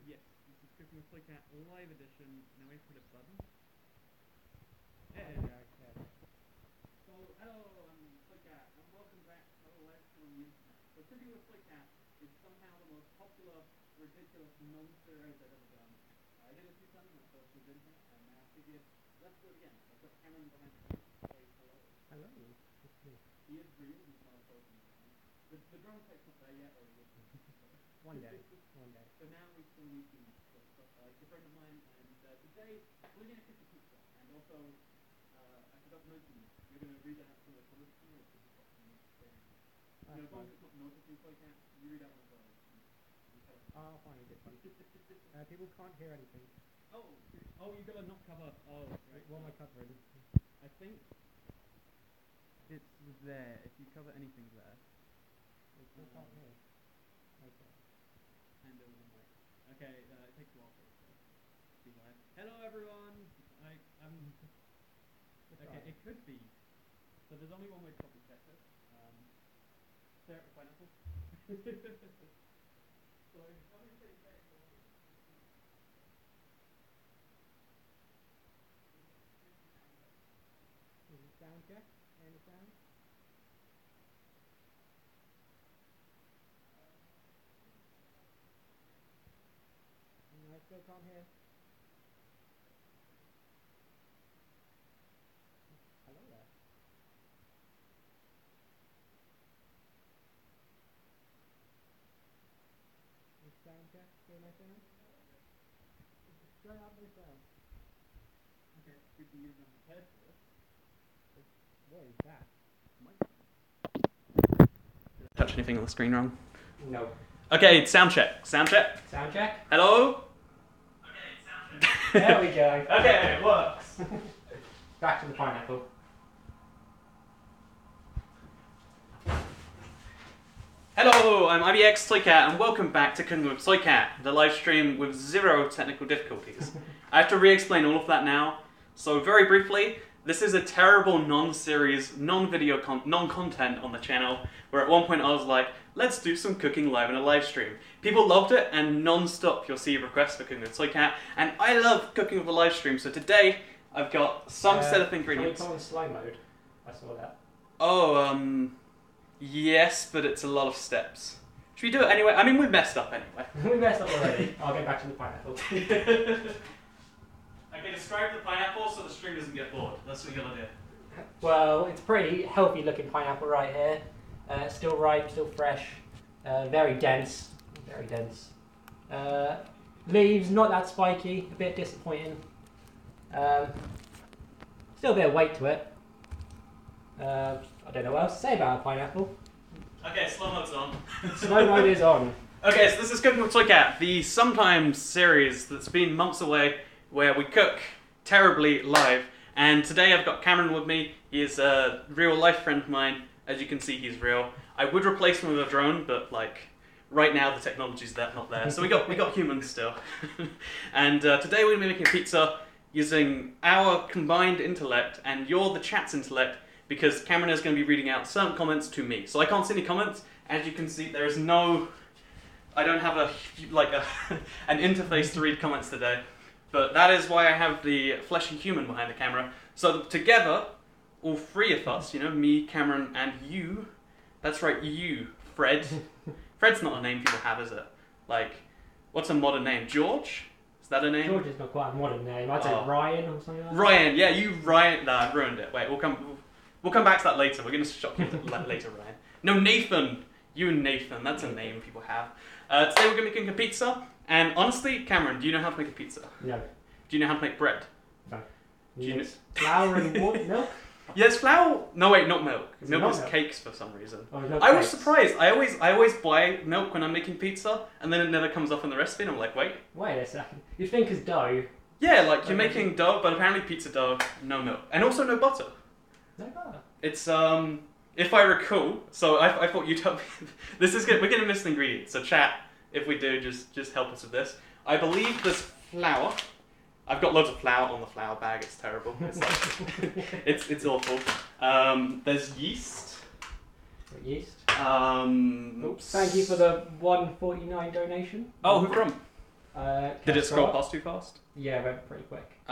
Yes, this is Cooking with Toycat live edition. Now wait for the button. Yeah. Okay. So, hello, I'm Toycat, and welcome back to another live stream on the internet. So, Cooking with Toycat is somehow the most popular, ridiculous non-series I've ever done. I did it a few times when I first moved in here, and now I figured, let's do it again. I've got Cameron behind the camera. Say hello. Hello. He is real, he's not a person. The drone tech's not there yet, or he would be. One day. So now we still need humans. So he's a friend of mine, and today we're going to cook a pizza. And also, I forgot to mention, you're going to read out some of the comments here, because you've got some staring. You know, as long as it's not noticing Toycat, you read out one of those. I'll find this one. People can't hear anything. Oh, you've got to not cover. Oh, right. What am I covering? I think it's there. If you cover anything there. They still can't hear. Okay. And over the mic. Okay, it takes a while for it to be live. Hello everyone! Okay, it could be. So there's only one way to probably check this. Stare at the pineapple. So, how many things there? Sound check? Any sound? I still can't hear. Hello there. Sound check? Hear my sound? Straight up no sound. Okay, good to use them prepared for this. What is that? Did I touch anything on the screen wrong? No. Okay, sound check. Sound check. Sound check. Hello? There we go. Okay, it works. Back to the pineapple. Hello, I'm IBX Toycat, and welcome back to Cooking with Toycat, the live stream with zero technical difficulties. I have to re-explain all of that now. So very briefly, this is a terrible non-series, non-video, non-content on the channel, where at one point I was like, let's do some cooking live in a live stream. People loved it, and non-stop you'll see requests for Cooking with Toycat, and I love cooking with a live stream, so today I've got some set of ingredients. Can we go in slow mode? I saw that. Oh, yes, but it's a lot of steps. Should we do it anyway? I mean, we messed up anyway. We messed up already. I'll get back to the pineapple. Okay, describe the pineapple so the stream doesn't get bored. That's what you gotta do. Well, it's a pretty healthy looking pineapple right here. Still ripe, still fresh. Very dense. Very dense. Leaves, not that spiky. A bit disappointing. Still a bit of weight to it. I don't know what else to say about a pineapple. Okay, slow mode's on. Slow mode is on. Okay, so this is Cooking with Toycat, the sometimes series that's been months away, where we cook terribly live. And today I've got Cameron with me. He is a real life friend of mine. As you can see, he's real. I would replace him with a drone, but like right now the technology's not there. So we got humans still. And today we're gonna be making a pizza using our combined intellect and the chat's intellect, because Cameron is going to be reading out certain comments to me. So I can't see any comments. As you can see, there is no... I don't have an interface to read comments today. But that is why I have the fleshy human behind the camera. So together, all three of us, you know, me, Cameron, and you... That's right, you, Fred. Fred's not a name people have, is it? Like, what's a modern name? George? Is that a name? George is not quite a modern name. I'd say Ryan or something like that. Ryan, yeah, you Ryan... Nah, I ruined it. Wait, We'll come back to that later. We're going to shock you later, Ryan. No, Nathan. You and Nathan. That's a name people have. Today we're going to be making a pizza. And honestly, Cameron, do you know how to make a pizza? No. Do you know how to make bread? No. Do you know flour and water, milk? Yes, flour. No, wait, not milk. Milk is cakes for some reason. Oh, I was surprised. I always buy milk when I'm making pizza, and then it never comes off in the recipe. And I'm like, wait a second. You think it's dough? Yeah, like you're making dough, but apparently pizza dough, no milk, and also no butter. No butter. It's if I recall, so I thought you'd help me. We're gonna miss an ingredient. So chat, if we do, just help us with this. I believe there's flour. I've got loads of flour on the flour bag. It's terrible. It's like it's awful. There's yeast. What yeast? Oops. Thank you for the $1.49 donation. Oh, who from? Did it scroll past too fast? Yeah, it went pretty quick. It's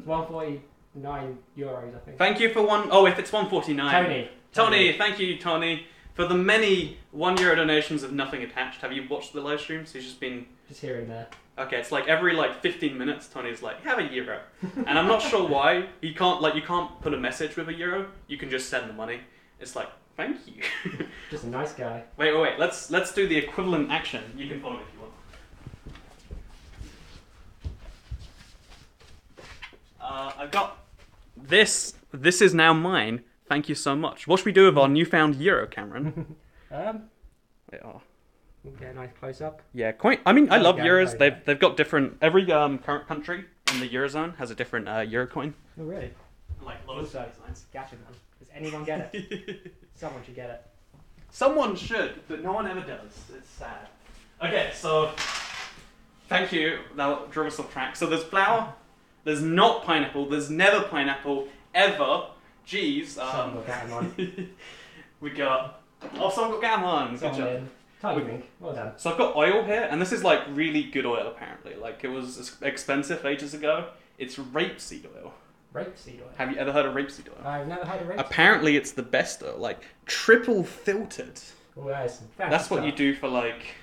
€149, I think. Thank you for one. Oh, if it's 149. Tony. Thank you, Tony, for the many €1 donations of nothing attached. Have you watched the live streams? He's just been here and there. Okay, it's like every 15 minutes, Tony's like, have €1, and I'm not sure why. You can't put a message with €1. You can just send the money. It's like, thank you. Just a nice guy. Wait. Let's do the equivalent action. You can follow me if you want. I've got this. This is now mine. Thank you so much. What should we do with our newfound euro, Cameron? They are. We'll get a nice close up. Yeah, quite. I mean, I love euros. They've got different. Every current country in the eurozone has a different euro coin. Oh really? Like loads of designs. Gotcha, man. Does anyone get it? Someone should get it. Someone should, but no one ever does. It's sad. Okay, so thank you. That drove us off track. So there's flour. There's not pineapple. There's never pineapple ever. Jeez. Someone got Gammon. We got. Oh, someone got Gammon. Good job. Well done. So I've got oil here, and this is like really good oil apparently. Like it was expensive ages ago. It's rapeseed oil. Rapeseed oil? Have you ever heard of rapeseed oil? I've never heard of rapeseed. Apparently it's the best oil, like triple filtered. Oh, that's what you do for like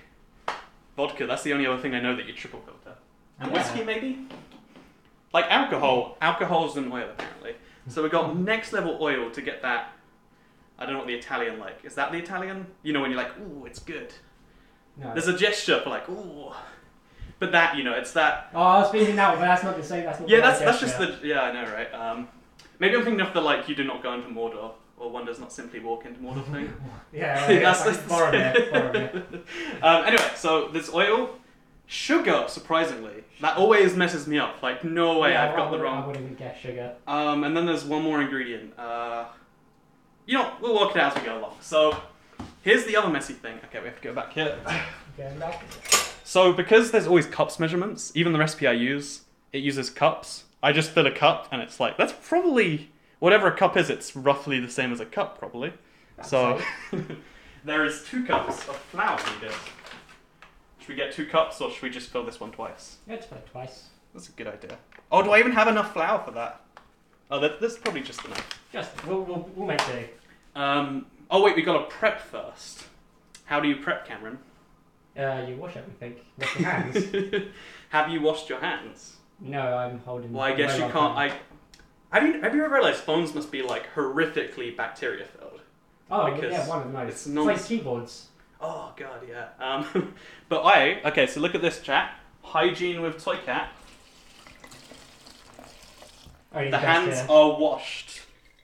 vodka. That's the only other thing I know that you triple filter. And whiskey maybe? Like alcohol. Alcohol's an oil apparently. So we got next level oil to get that. I don't know what the Italian like. Is that the Italian? You know when you're like, ooh, it's good. No. There's a gesture for like, ooh. But that, it's that. Oh, I was thinking that one, but that's not the same. That's not. Yeah, that's just the. Yeah, I know, right? Maybe I'm thinking of the like, you do not go into Mordor, or one does not simply walk into Mordor thing. Yeah, that's borrow it. Anyway, so there's oil, sugar. Surprisingly, that always messes me up. Like, no way, I've got the wrong. I wouldn't guess sugar. And then there's one more ingredient. We'll work it out as we go along. So, here's the other messy thing. Okay, we have to go back here. Going back. So, because there's always cups measurements, even the recipe I use, it uses cups. I just fill a cup, and it's like, that's probably, whatever a cup is, it's roughly the same as a cup, probably. So, there is 2 cups of flour needed. Should we get 2 cups, or should we just fill this one twice? Yeah, just fill it twice. That's a good idea. Oh, do I even have enough flour for that? Oh, this is probably just enough. We'll make do. Oh wait, we got to prep first. How do you prep, Cameron? You wash everything. Wash your hands. Have you washed your hands? No, I'm holding. Well, I guess you can't. Have you ever realised phones must be like horrifically bacteria filled? Oh, yeah, one of those. It's like keyboards. Oh god, yeah. But okay, so look at this, chat. Hygiene with Toycat. The hands are washed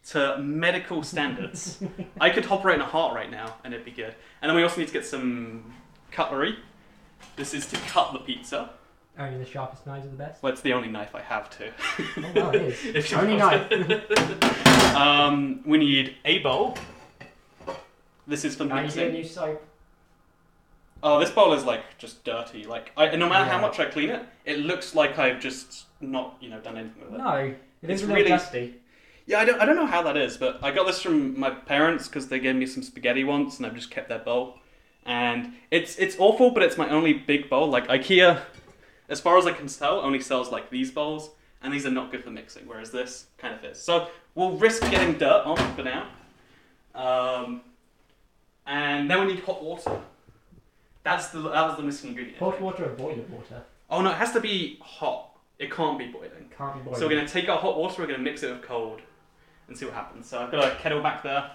to medical standards. I could operate in a heart right now and it'd be good. And then we also need to get some cutlery. This is to cut the pizza. Only the sharpest knives are the best? Well, it's the only knife I have too. Oh, well, it is. Only knife. We need a bowl. This is for mixing. You get a new soap. Oh, this bowl is like just dirty. Like, no matter how much I clean it, it looks like I've just not, done anything with it. No. It's really dusty. Yeah, I don't know how that is, but I got this from my parents because they gave me some spaghetti once, and I've just kept their bowl. And it's awful, but it's my only big bowl. Like IKEA, as far as I can tell, only sells like these bowls, and these are not good for mixing, whereas this kind of is. So we'll risk getting dirt on for now. And then we need hot water. That was the missing ingredient. Hot water or boiling water? Oh no, it has to be hot. It can't be boiling. Can't be boiling. So we're going to take our hot water, we're going to mix it with cold and see what happens. So I've got a kettle back there.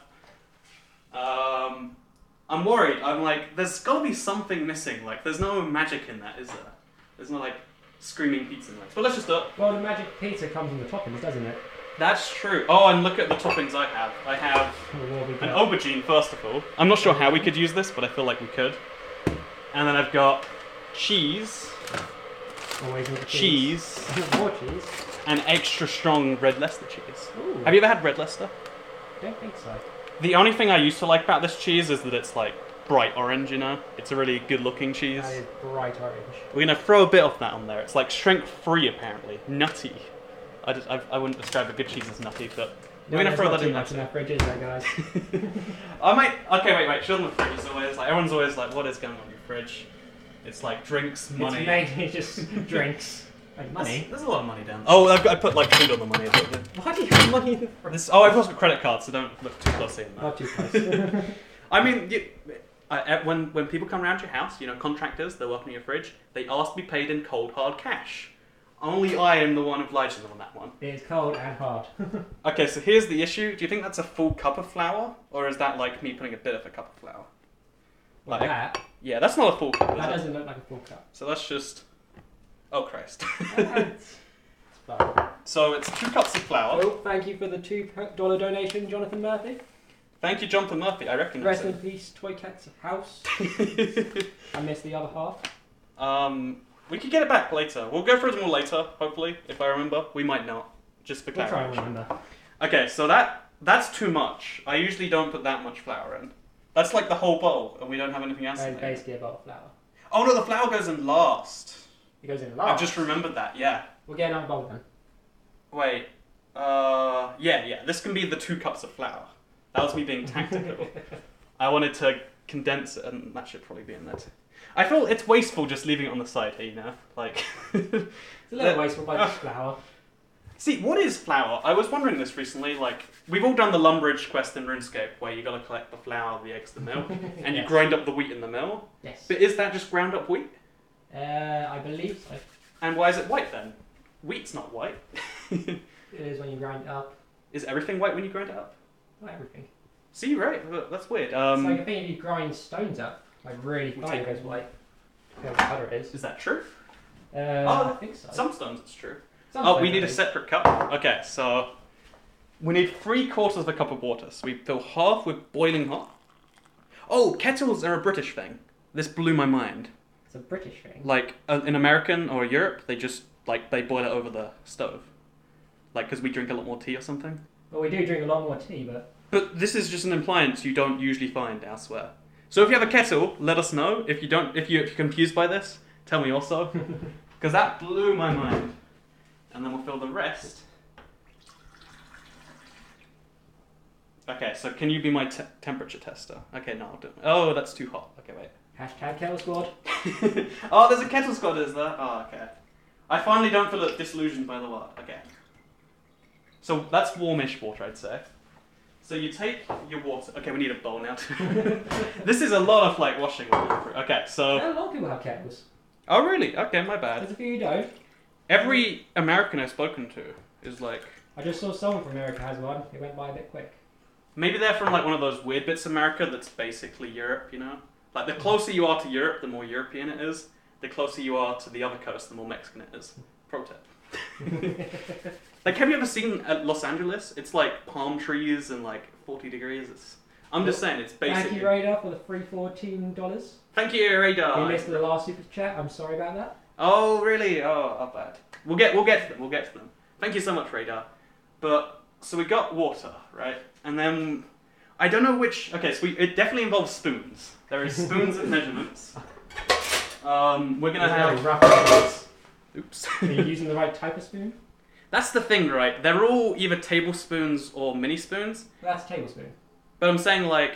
I'm worried. I'm like, there's got to be something missing. Like, there's no magic in that, is there? There's no, like, screaming pizza noise. But let's just do it. Well, the magic pizza comes in the toppings, doesn't it? That's true. Oh, and look at the toppings I have. I have an aubergine, first of all. I'm not sure how we could use this, but I feel like we could. And then I've got cheese. Always cheese. More cheese. And extra strong red Leicester cheese. Ooh. Have you ever had red Leicester? I don't think so. The only thing I used to like about this cheese is that it's like bright orange, It's a really good looking cheese. That is bright orange. We're going to throw a bit of that on there. It's like strength free apparently. Nutty. I wouldn't describe a good cheese as nutty, but we're going to throw that in there. There's not too much in our fridges there, guys. I might... Okay, wait. Show them the fridge is always like... Everyone's always like, what is going on in your fridge? It's like drinks, money. It's mainly just drinks. Like money? There's a lot of money down there. Oh, I put like food on the money. Why do you have money in the fridge? Oh, I've got a credit card, so don't look too closely in that. Not too close. I mean, when people come around your house, you know, contractors, they're working your fridge, they ask to be paid in cold, hard cash. Only I am the one obliging them on that one. It's cold and hard. Okay, so here's the issue. Do you think that's a full cup of flour? Or is that like me putting a bit of a cup of flour? Like that? Yeah, that's not a full cup, is That it? doesn't look like a full cup. So that's just... Oh, Christ. It's fine. So it's 2 cups of flour. Well, thank you for the $2 donation, Jonathan Murphy. Thank you, Jonathan Murphy. I recognise Rest him. in peace, Toycat's house. I missed the other half. We could get it back later. We'll go through them all later, hopefully, if I remember. We might not, just for We'll clarity. try and remember. Okay, so that's too much. I usually don't put that much flour in. That's like the whole bowl, and we don't have anything else in It's there. basically a bowl of flour. Oh no, the flour goes in last. It goes in last. I've just remembered that, yeah. We'll get another bowl then. Wait, yeah, this can be the 2 cups of flour. That was me being tactical. I wanted to condense it, and that should probably be in there too. I feel it's wasteful just leaving it on the side here, you know? Like... It's a little wasteful by just flour. See, what is flour? I was wondering this recently, like, we've all done the Lumbridge quest in RuneScape, where you gotta collect the flour, the eggs, the milk, and you Yes. grind up the wheat in the mill. Yes. But is that just ground up wheat? I believe so. And why is it white then? Wheat's not white. It is when you grind it up. Is everything white when you grind it up? Not everything. See, right, that's weird. It's like I think if you grind stones up, like really fine, it goes white. Depends what colour it is. Is that true? I think so. Some stones it's true. Some Oh, we stones need a it is. separate cup. Okay, so we need 3/4 of a cup of water. So we fill half with boiling hot. Oh, kettles are a British thing. This blew my mind. It's a British thing. Like in American or Europe, they just like they boil it over the stove. Like because we drink a lot more tea or something. Well, we do drink a lot more tea, but... But this is just an appliance you don't usually find elsewhere. So if you have a kettle, let us know. If you're confused by this, tell me also. Because that blew my mind. And then we'll fill the rest. Okay, so can you be my temperature tester? Okay, no, I'll do it. Oh, that's too hot. Okay, wait. Hashtag Kettle Squad. Oh, there's a kettle squad, is there? Oh, okay. I finally don't feel disillusioned by the word. Okay. So that's warmish water, I'd say. So you take your water. Okay, we need a bowl now too. This is a lot of like washing. Okay, so. A lot of people have kettles. Oh really? Okay, my bad. There's a few who don't. Every American I've spoken to is like. I just saw someone from America has one. It went by a bit quick. Maybe they're from like one of those weird bits of America that's basically Europe, you know? Like the closer you are to Europe, the more European it is. The closer you are to the other coast, the more Mexican it is. Pro tip. Like, have you ever seen Los Angeles? It's like palm trees and like 40 degrees. I'm just saying, it's basically... Thank you, Radar, for the free $14. Thank you, Radar. You missed the last super chat. I'm sorry about that. Oh, really? Oh, bad. We'll get to them. We'll get to them. Thank you so much, Radar. But so we got water, right? And then I don't know which. Okay, so it definitely involves spoons. There is spoons and measurements. We're gonna have. Rough. Oops. Are you using the right type of spoon? That's the thing, right? They're all either tablespoons or mini spoons. That's a tablespoon. But I'm saying, like,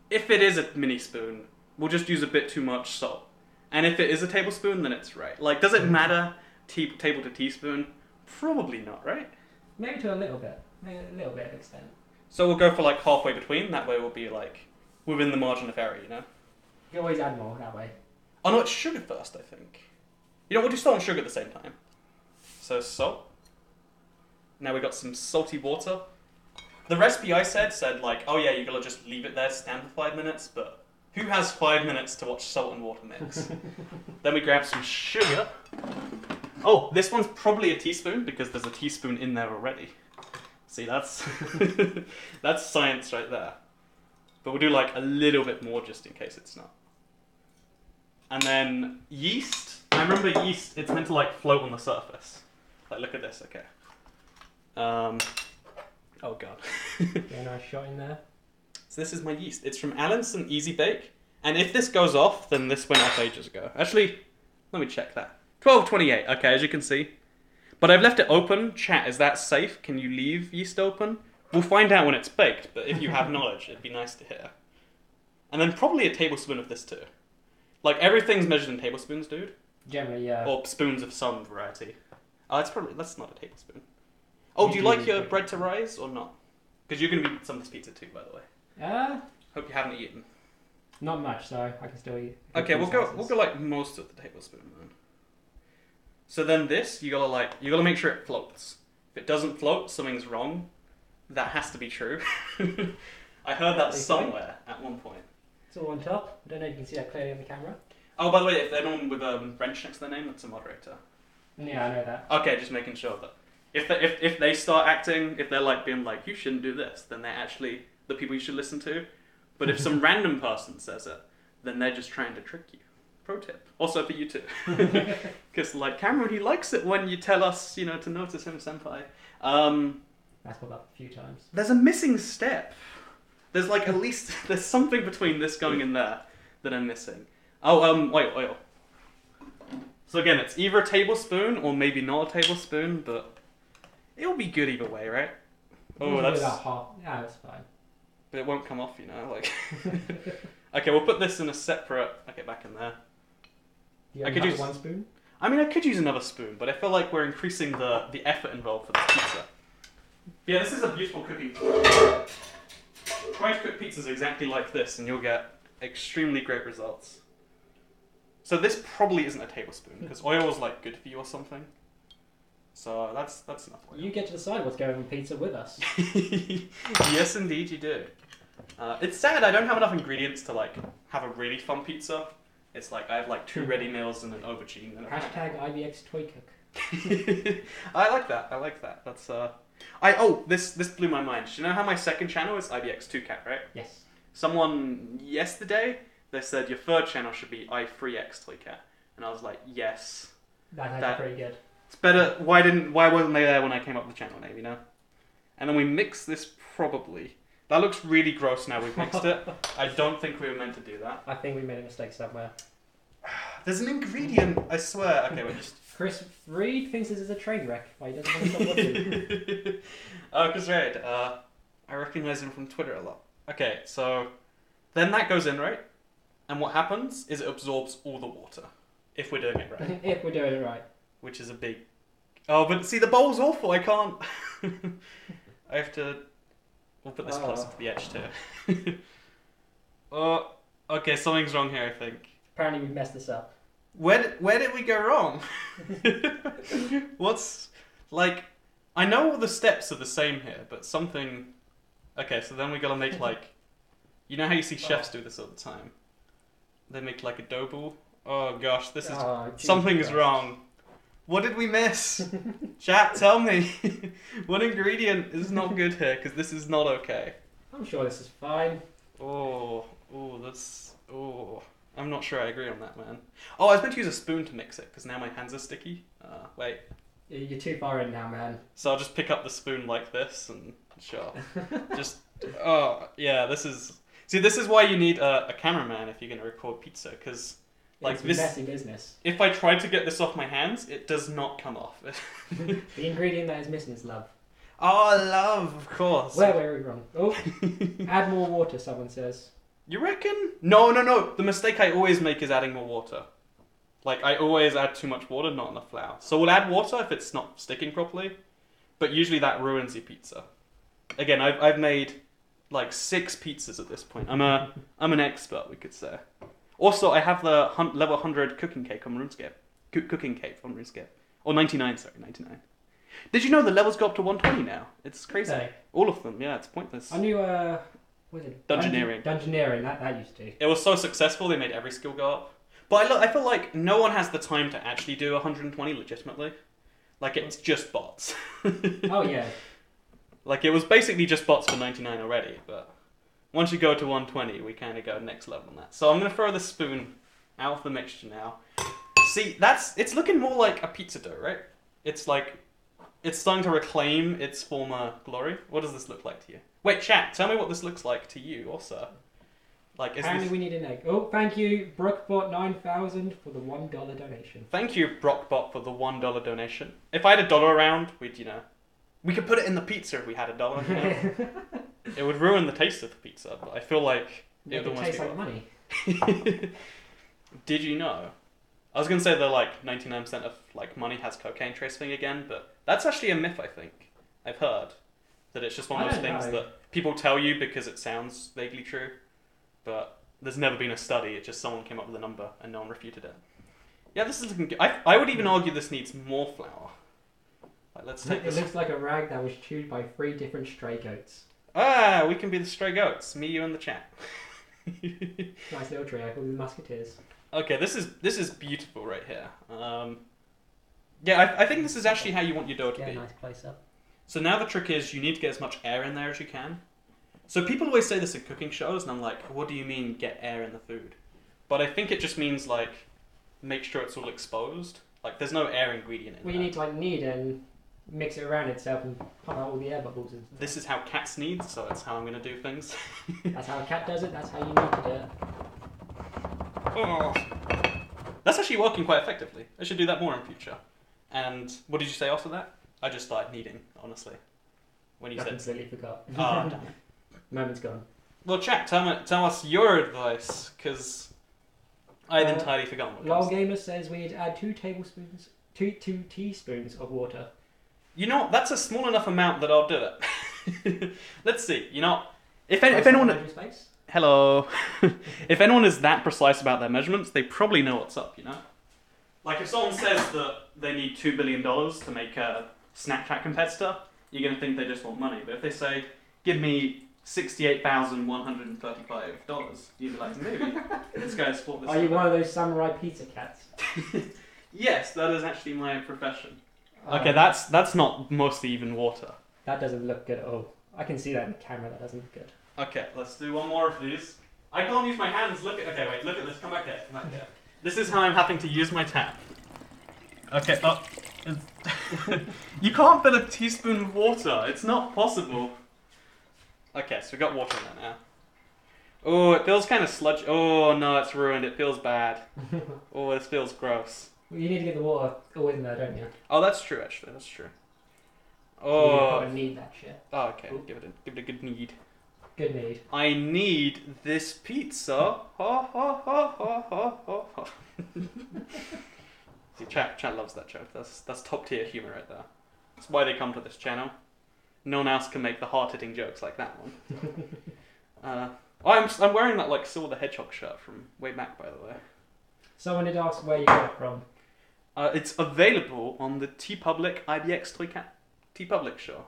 if it is a mini spoon, we'll just use a bit too much salt. And if it is a tablespoon, then it's right. Like, does it matter table to teaspoon? Probably not, right? Maybe to a little bit. Maybe a little bit of extent. So we'll go for, like, halfway between. That way we'll be, like, within the margin of error, you know? You can always add more that way. Oh, no, it's sugar first, I think. You know, we'll do salt and sugar at the same time. So, salt. Now we got some salty water. The recipe I said, like, oh yeah, you gotta just leave it there to stand for 5 minutes, but who has 5 minutes to watch salt and water mix? Then we grab some sugar. Oh, this one's probably a teaspoon, because there's a teaspoon in there already. See, that's that's science right there. But we'll do like a little bit more just in case it's not. And then yeast. I remember yeast, it's meant to like float on the surface. Like, look at this, okay. Oh god. Get a nice shot in there. So this is my yeast. It's from Allinson Easy Bake. And if this goes off, then this went off ages ago. Actually, let me check that. 12:28, okay, as you can see. But I've left it open. Chat, is that safe? Can you leave yeast open? We'll find out when it's baked, but if you have knowledge, it'd be nice to hear. And then probably a tablespoon of this too. Like, everything's measured in tablespoons, dude. Generally, yeah. Or spoons of some variety. That's not a tablespoon. Oh, do you like your bread to rise or not? Because you're going to eat some of this pizza too, by the way. Hope you haven't eaten. Not much, so I can still eat. Okay, we'll go like most of the tablespoon then. So then this, you gotta make sure it floats. If it doesn't float, something's wrong. That has to be true. I heard that somewhere at one point. It's all on top. I don't know if you can see that clearly on the camera. Oh, by the way, if they're anyone with French next to their name, that's a moderator. Yeah, I know that. Okay, just making sure that if they start acting, if they're like being like, you shouldn't do this, then they're actually the people you should listen to. But if some random person says it, then they're just trying to trick you. Pro tip. Also for you too. Because like Cameron, he likes it when you tell us, to notice him, senpai. That's come up a few times. There's a missing step. There's like there's something between this going in there that I'm missing. Oh, oil. So again, it's either a tablespoon or maybe not a tablespoon, but it'll be good either way, right? Oh, that's hot. Yeah, that's fine. But it won't come off, like. Okay, we'll put this in a separate. Okay, back in there. I could use one spoon. I mean, I could use another spoon, but I feel like we're increasing the effort involved for this pizza. Yeah, this is a beautiful cooking. Try to cook pizzas exactly like this, and you'll get extremely great results. So this probably isn't a tablespoon because oil is like good for you or something. So that's enough oil. You get to decide what's going on pizza with us. Yes, indeed, you do. It's sad I don't have enough ingredients to like have a really fun pizza. It's like I have like 2 ready meals and an aubergine. And Hashtag IBX Toy Cook. I like that. That's this blew my mind. Do you know how my second channel is IBX Toycat, right? Yes. Someone yesterday they said your third channel should be i3X Toycat, and I was like, yes. That's pretty good. It's better. Why wasn't they there when I came up with the channel name? And then we mix this probably. That looks really gross now we've mixed it. I don't think we were meant to do that. I think we made a mistake somewhere. There's an ingredient, I swear. Okay, wait, just... Chris Reed thinks this is a train wreck. Why he doesn't want to stop watching. Oh, Chris Reed. I recognise him from Twitter a lot. Okay, so then that goes in, right? And what happens is it absorbs all the water. If we're doing it right. If we're doing it right. Which is a big... Oh, but see, the bowl's awful. I can't... I have to... We'll put this closer to the edge too. Oh, okay, something's wrong here, I think. Apparently we messed this up. Where did we go wrong? What's... Like, I know all the steps are the same here, but something... Okay, so then we gotta make like... You know how you see chefs do this all the time? They make like a dough ball. Oh gosh, this is... something's wrong. What did we miss? Chat, tell me. What ingredient is not good here? Because this is not okay. I'm sure this is fine. I'm not sure I agree on that, man. Oh, I was meant to use a spoon to mix it, because now my hands are sticky. Wait. You're too far in now, man. So I'll just pick up the spoon like this, and sure. This is... See, this is why you need a cameraman if you're going to record pizza, because... Like it's messy business. If I try to get this off my hands, it does not come off. The ingredient that is missing is love. Oh, love, of course. Where were we wrong? Oh, add more water, someone says. You reckon? No. The mistake I always make is adding more water. Like, I always add too much water, not enough flour. So we'll add water if it's not sticking properly, but usually that ruins your pizza. Again, I've made like 6 pizzas at this point. I'm an expert, we could say. Also, I have the level 100 cooking cake on RuneScape. Cooking cake on RuneScape. Or 99, sorry, 99. Did you know the levels go up to 120 now? It's crazy. Okay. All of them, yeah, it's pointless. I knew, what was it? Dungeoneering. Dungeoneering, that used to. It was so successful, they made every skill go up. But I feel like no one has the time to actually do 120 legitimately. Like, it's just bots. Oh, yeah. Like, it was basically just bots for 99 already, but... Once you go to 120, we kind of go next level on that. So I'm going to throw the spoon out of the mixture now. See, it's looking more like a pizza dough, right? It's like, it's starting to reclaim its former glory. What does this look like to you? Wait, chat, tell me what this looks like to you also. Like, apparently we need an egg. Oh, thank you, Brookbot9000 for the $1 donation. Thank you, Brockbot, for the $1 donation. If I had $1 around, we'd, we could put it in the pizza if we had $1, It would ruin the taste of the pizza, but I feel like it would taste like money. Did you know? I was going to say that like 99% of like money has cocaine trace thing again, but that's actually a myth, I think. I've heard that it's just one of those things that people tell you because it sounds vaguely true, but there's never been a study. It's just someone came up with a number and no one refuted it. Yeah, this is. I would even argue this needs more flour. Like, let's take this. It looks like a rag that was chewed by 3 different stray goats. Ah, we can be the stray goats. Me, you, and the chat. Nice little trio called the Musketeers. Okay, this is beautiful right here. Yeah, I think this is actually how you want your dough to be. Nice place up. So now the trick is you need to get as much air in there as you can. So people always say this in cooking shows, and I'm like, what do you mean get air in the food? But I think it just means like make sure it's all exposed. Like there's no air ingredient in well, you need to like knead and mix it around itself and pop out all the air bubbles and stuff. This is how cats knead, so it's how I'm going to do things. That's how a cat does it, that's how you need to do it. Oh. That's actually working quite effectively. I should do that more in future. And what did you say after that? I just started kneading, honestly. When you I said... completely forgot. Oh, damn it. Moment's gone. Well, chat, tell us your advice, because I've entirely forgotten what Lol Gamer says we'd add 2 teaspoons of water. You know what? That's a small enough amount that I'll do it. Let's see. You know, if anyone... Hello. If anyone is that precise about their measurements, they probably know what's up, you know? Like, if someone says that they need $2 billion to make a Snapchat competitor, you're going to think they just want money. But if they say, give me $68,135, you'd be like, maybe. This guy's thought this. Are you one of those samurai pizza cats? Yes, that is actually my profession. Okay, that's not mostly even water. That doesn't look good at all. I can see that in the camera, that doesn't look good. Okay, let's do one more of these. I can't use my hands, okay, wait, look at this, come back here, This is how I'm having to use my tap. Okay, you can't fill a teaspoon of water, it's not possible. Okay, so we got water in there now. Oh, it feels kind of sludgy. Oh no, it's ruined, it feels bad. Oh, this feels gross. Well, you need to get the water all in there, don't you? Oh, that's true, actually, that's true. Oh. You need that shit. Oh, okay, give it a good knead. Good need. I need this pizza. Ha ha ha ha ha ha. See, chat loves that joke. That's top tier humor right there. That's why they come to this channel. No one else can make the hard-hitting jokes like that one. I'm wearing that like Silver the Hedgehog shirt from way back, by the way. Someone did ask where you got it from. It's available on the TeePublic IBX Toycat TeePublic show.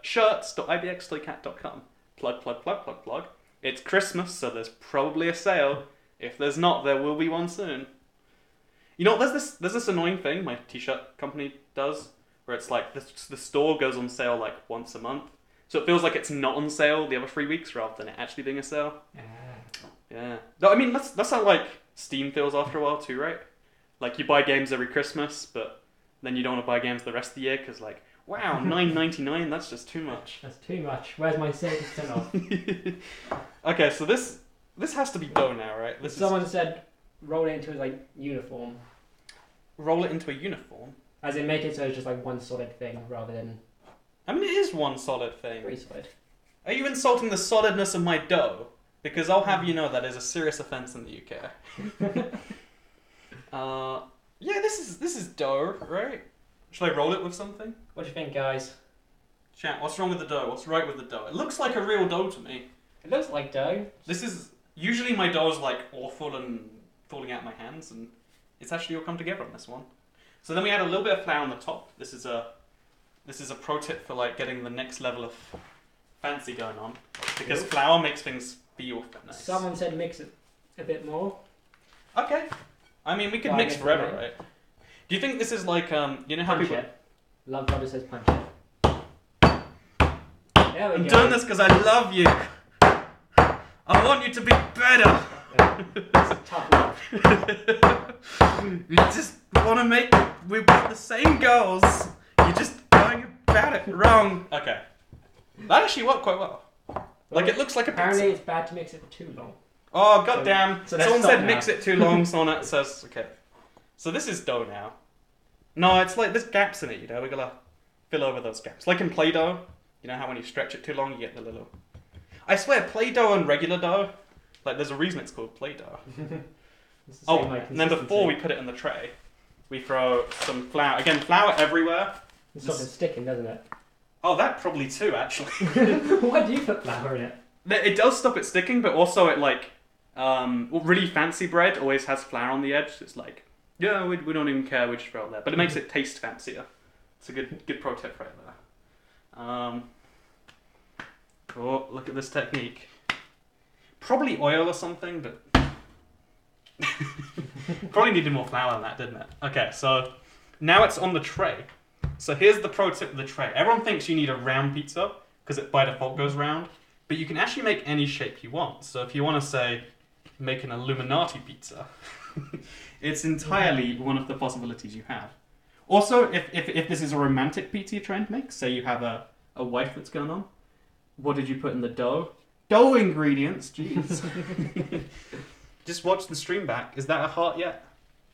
Shirts.ibxtoycat.com. Plug. It's Christmas, so there's probably a sale. If there's not, there will be one soon. You know, there's this annoying thing my t-shirt company does, where it's like the store goes on sale like once a month. So it feels like it's not on sale the other 3 weeks rather than it actually being a sale. Yeah. No, I mean, that's how like Steam feels after a while too, right? Like you buy games every Christmas, but then you don't want to buy games the rest of the year because like, wow, $9.99, that's just too much. That's too much. Where's my 70% off? Okay, so this has to be dough now, right? Someone said roll it into like uniform. Roll it into a uniform? As in make it so it's just like one solid thing rather than... I mean, it is one solid thing. Pretty solid. Are you insulting the solidness of my dough? Because I'll have you know that is a serious offence in the UK. Yeah, this is dough, right? Should I roll it with something? What do you think, guys? Chat, what's wrong with the dough? What's right with the dough? It looks like a real dough to me. It looks like dough. This is... Usually my dough's like awful and falling out of my hands, and it's actually all come together on this one. So then we add a little bit of flour on the top. This is a pro tip for like getting the next level of fancy going on. Because flour makes things feel nice. Someone said mix it a bit more. Okay. I mean, we could mix forever, right? Do you think this is like, you know how punch people... it. Love Brother says punch it. There we I'm go. doing this because I love you. I want you to be better. That's a tough love. You just want to make... We've got the same goals. You're just going about it wrong. Okay. That actually worked quite well. Like, it looks like a pizza. Apparently it's bad to mix it for too long. Oh, goddamn. So someone said mix it too long, someone else says... Okay. So this is dough now. No, it's like there's gaps in it, you know, we're gonna fill over those gaps. Like in Play-Doh, you know how when you stretch it too long, you get the little... I swear, Play-Doh and regular dough, like there's a reason it's called Play-Doh. It's the Oh, same, like, and then before we put it in the tray, we throw some flour. Again, flour everywhere. It stops it sticking, doesn't it? Oh, that probably too, actually. Why do you put flour in it? It does stop it sticking, but also it like, really fancy bread always has flour on the edge. It's like, yeah, we don't even care, we just throw it there. But it makes it taste fancier. It's a good pro tip right there. Oh, look at this technique. Probably oil or something, but probably needed more flour than that, didn't it? Okay, so now it's on the tray. So here's the pro tip of the tray. Everyone thinks you need a round pizza because it by default goes round, but you can actually make any shape you want. So if you want to say make an Illuminati pizza, it's entirely one of the possibilities you have. Also, if this is a romantic pizza you're trying to make, say you have a wife that's going on, what did you put in the dough? Dough ingredients, jeez. Just watch the stream back. Is that a heart yet?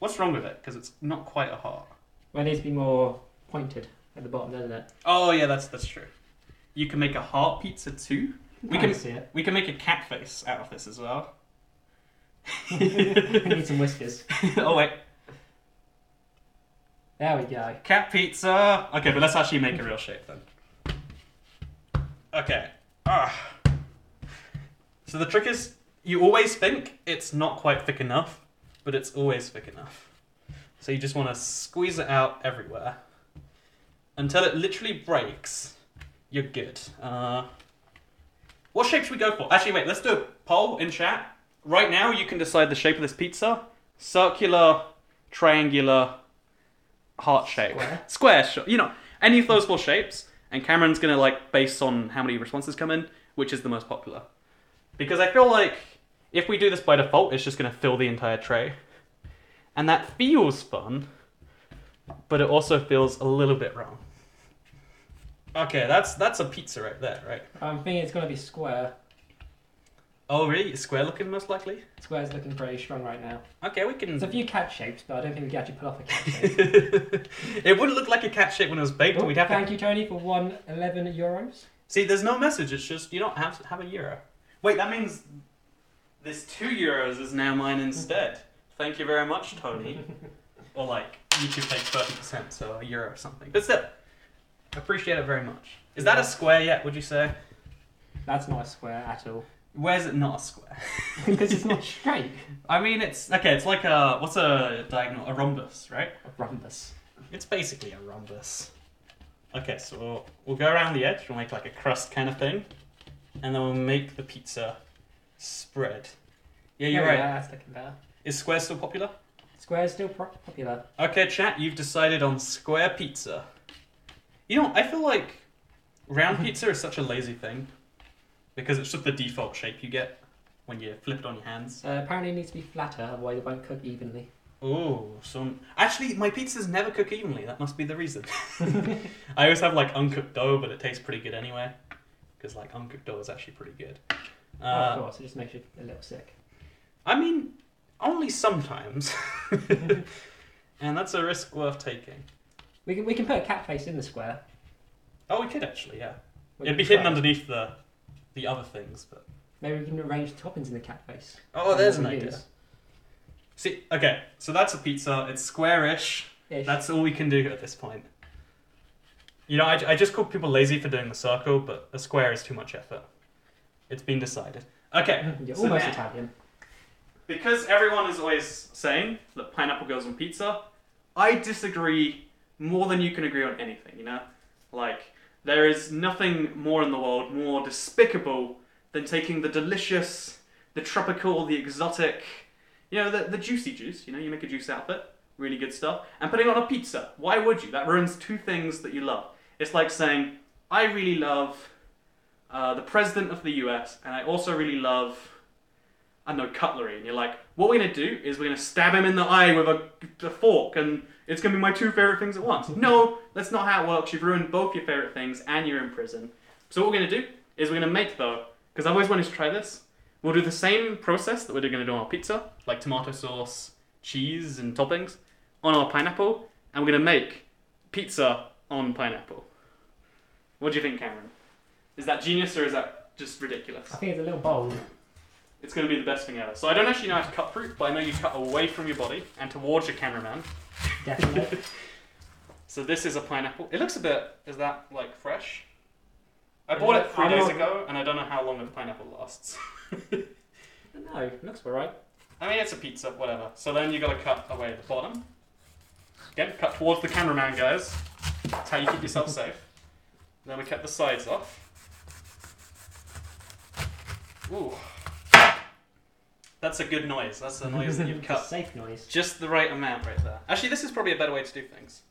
What's wrong with it? Because it's not quite a heart. Well, it needs to be more pointed at the bottom, doesn't it? Oh yeah, that's true. You can make a heart pizza too. We can see it. We can make a cat face out of this as well. We need some whiskers. Oh wait. There we go. Cat pizza. Okay, but let's actually make a real shape then. Okay. So the trick is, you always think it's not quite thick enough, but it's always thick enough. So you just want to squeeze it out everywhere until it literally breaks. You're good. What shape should we go for? Actually, wait, let's do a poll in chat. Right now, you can decide the shape of this pizza. Circular, triangular, heart shape. Square, you know, any of those 4 shapes. And Cameron's going to, like, based on how many responses come in, which is the most popular. Because I feel like if we do this by default, it's just going to fill the entire tray. And that feels fun, but it also feels a little bit wrong. Okay, that's a pizza right there, right? I'm thinking it's going to be square. Oh, really? It's square looking, most likely? Square's looking pretty strong right now. Okay, we can... There's a few cat shapes, but I don't think we can actually pull off a cat shape. It wouldn't look like a cat shape when it was baked. Oh, We'd have thank you, Tony, for €111. See, there's no message. It's just, you don't have to have a euro. Wait, that means this €2 is now mine instead. Thank you very much, Tony. Or like, YouTube takes 30%, so a euro or something. But still, appreciate it very much. Is that a square yet, would you say? That's not a square at all. Where's it not a square? Because it's not straight. I mean, it's like a, what's a diagonal? A rhombus, right? A rhombus. It's basically a rhombus. Okay, so we'll go around the edge, we'll make like a crust kind of thing, and then we'll make the pizza spread. Yeah, you're right. Yeah, that's looking better. Is square still popular? Square is still popular. Okay, chat, you've decided on square pizza. You know, I feel like round pizza is such a lazy thing. Because it's just the default shape you get when you flip it on your hands. Apparently it needs to be flatter, otherwise it won't cook evenly. Oh, actually, my pizzas never cook evenly. That must be the reason. I always have like uncooked dough, but it tastes pretty good anyway. Because like uncooked dough is actually pretty good. Of course, it just makes you a little sick. I mean, only sometimes. And that's a risk worth taking. We can put a cat face in the square. Oh, we could actually, yeah. It'd be hidden underneath the other things, but maybe we can arrange toppings in the cat face. Oh, there's an idea. See, okay, so that's a pizza. It's squarish. That's all we can do at this point. You know, I just call people lazy for doing the circle, but a square is too much effort. It's been decided. Okay. You're almost Italian. Because everyone is always saying that pineapple goes on pizza, I disagree more than you can agree on anything, you know? Like, there is nothing more in the world more despicable than taking the delicious, the tropical, the exotic, you know, the juicy juice, you know, you make a juice out of it, really good stuff, and putting it on a pizza. Why would you? That ruins 2 things that you love. It's like saying, I really love the President of the US, and I also really love, I don't know, cutlery. And you're like, what we're going to do is we're going to stab him in the eye with a fork, and it's going to be my 2 favourite things at once. No, that's not how it works. You've ruined both your favourite things, and you're in prison. So what we're going to do is we're going to make, though, because I've always wanted to try this, we'll do the same process that we're going to do on our pizza, like tomato sauce, cheese, and toppings, on our pineapple, and we're going to make pizza on pineapple. What do you think, Cameron? Is that genius, or is that just ridiculous? I think it's a little bold. it's going to be the best thing ever. So I don't actually know how to cut fruit, but I know you cut away from your body and towards your cameraman. Definitely. So this is a pineapple. It looks a bit, is that like fresh? I bought it 3 days ago, and I don't know how long a pineapple lasts. No, it looks alright. I mean, it's a pizza, whatever. So then you got to cut away the bottom. Again, cut towards the cameraman, guys. That's how you keep yourself safe. Then we cut the sides off. Ooh. That's a good noise. That's the noise that you've cut. It's a safe noise. Just the right amount right there. Actually, this is probably a better way to do things.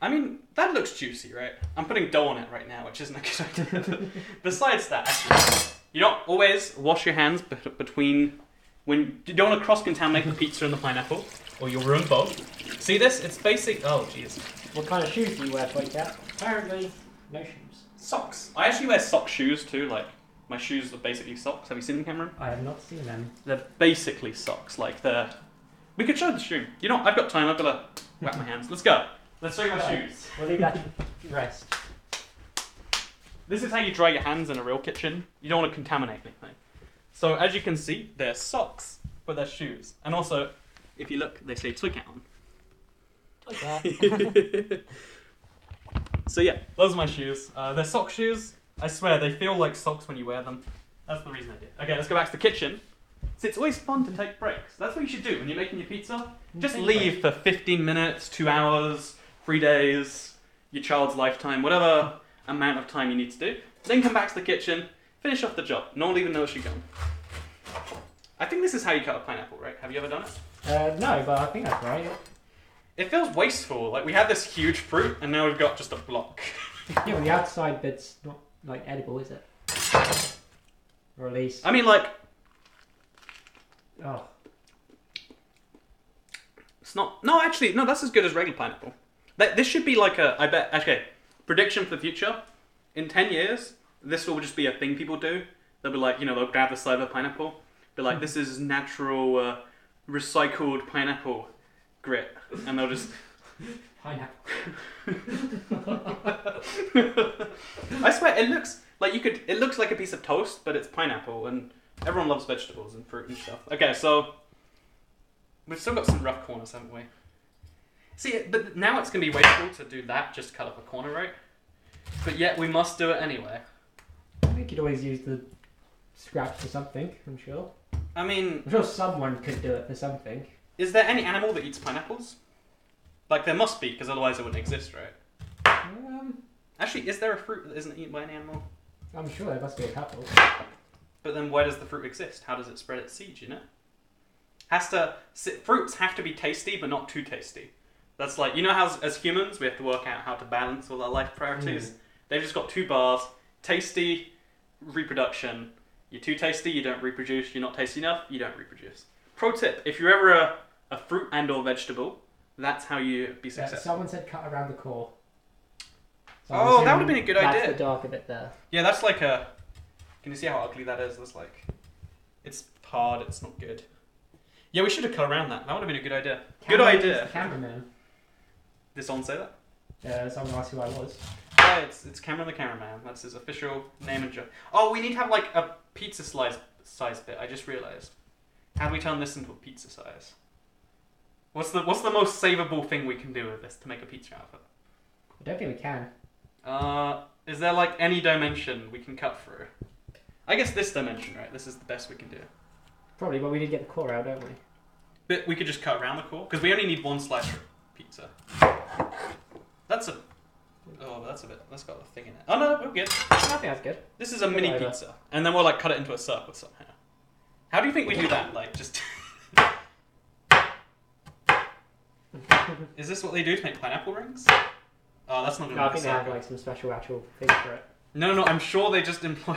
I mean, that looks juicy, right? I'm putting dough on it right now, which isn't a good idea. Besides that, actually, you don't always wash your hands between... when you don't want to cross-contaminate the pizza and the pineapple, or you'll ruin both. See this? It's basic... Oh, jeez. What kind of shoes do you wear, Toycat? Apparently, no shoes. Socks. I actually wear sock shoes too, like, my shoes are basically socks. Have you seen them, Cameron? I have not seen them. They're basically socks, like they're... We could show the shoe. You know, I've got time, I've got to whack my hands. Let's go. Let's show you my shoes. We'll leave that to rest. This is how you dry your hands in a real kitchen. You don't want to contaminate anything. So as you can see, they're socks, but they're shoes. And also, if you look, they say Toycat on. Toycat. So yeah, those are my shoes. They're sock shoes. I swear, they feel like socks when you wear them. That's the reason I did. Okay, let's go back to the kitchen. So it's always fun to take breaks. That's what you should do when you're making your pizza. Just leave for 15 minutes, 2 hours, 3 days, your child's lifetime, whatever amount of time you need to do. Then come back to the kitchen, finish off the job. No one even knows you're gone. I think this is how you cut a pineapple, right? Have you ever done it? No, but I think that's right. It feels wasteful. Like, we had this huge fruit, and now we've got just a block. Yeah, well, the outside bit's not, like, edible, is it? Or at least... I mean, like... Oh. It's not... No, actually, no, that's as good as regular pineapple. This should be like a... I bet... Okay, prediction for the future. In 10 years, this will just be a thing people do. They'll be like, you know, they'll grab the side of a pineapple. Be like, this is natural, recycled pineapple grit. And they'll just... Pineapple. I swear, it looks like you could... It looks like a piece of toast, but it's pineapple. And everyone loves vegetables and fruit and stuff. Okay, so... We've still got some rough corners, haven't we? See, but now it's going to be wasteful to do that, just cut up a corner, right? But yet, we must do it anyway. I think you'd always use the scraps for something, I'm sure. I mean... I'm sure someone could do it for something. Is there any animal that eats pineapples? Like, there must be, because otherwise it wouldn't exist, right? Actually, is there a fruit that isn't eaten by an animal? I'm sure there must be a couple. But then where does the fruit exist? How does it spread its seeds, you know? Fruits have to be tasty, but not too tasty. That's like, you know how as humans, we have to work out how to balance all our life priorities? They've just got 2 bars. Tasty, reproduction. You're too tasty, you don't reproduce. You're not tasty enough, you don't reproduce. Pro tip, if you're ever a fruit and or vegetable, that's how you be successful. Someone said cut around the core. So oh, that would have been a good idea. That's the darker bit there. Yeah, that's like a... Can you see how ugly that is? That's like... It's hard, it's not good. Yeah, we should have cut around that. That would have been a good idea. Good idea. The cameraman. Did someone say that? Someone asked who I was. Yeah, it's Cameron the cameraman. That's his official name and job. Oh, we need to have like a pizza size bit. I just realised. How do we turn this into a pizza size? What's the most savable thing we can do with this to make a pizza out of it? I don't think we can. Is there like any dimension we can cut through? I guess this dimension, right? This is the best we can do. Probably, but we did get the core out, don't we? But we could just cut around the core because we only need 1 slice of pizza. That's a... Oh, that's a bit... That's got a thing in it. Oh no, we're good. I think that's good. This is a mini pizza. And then we'll like cut it into a circle somehow. How do you think we do that? Like just... Is this what they do to make pineapple rings? Oh, that's not going to No, I think they have like some special actual thing for it. No, I'm sure they just employ...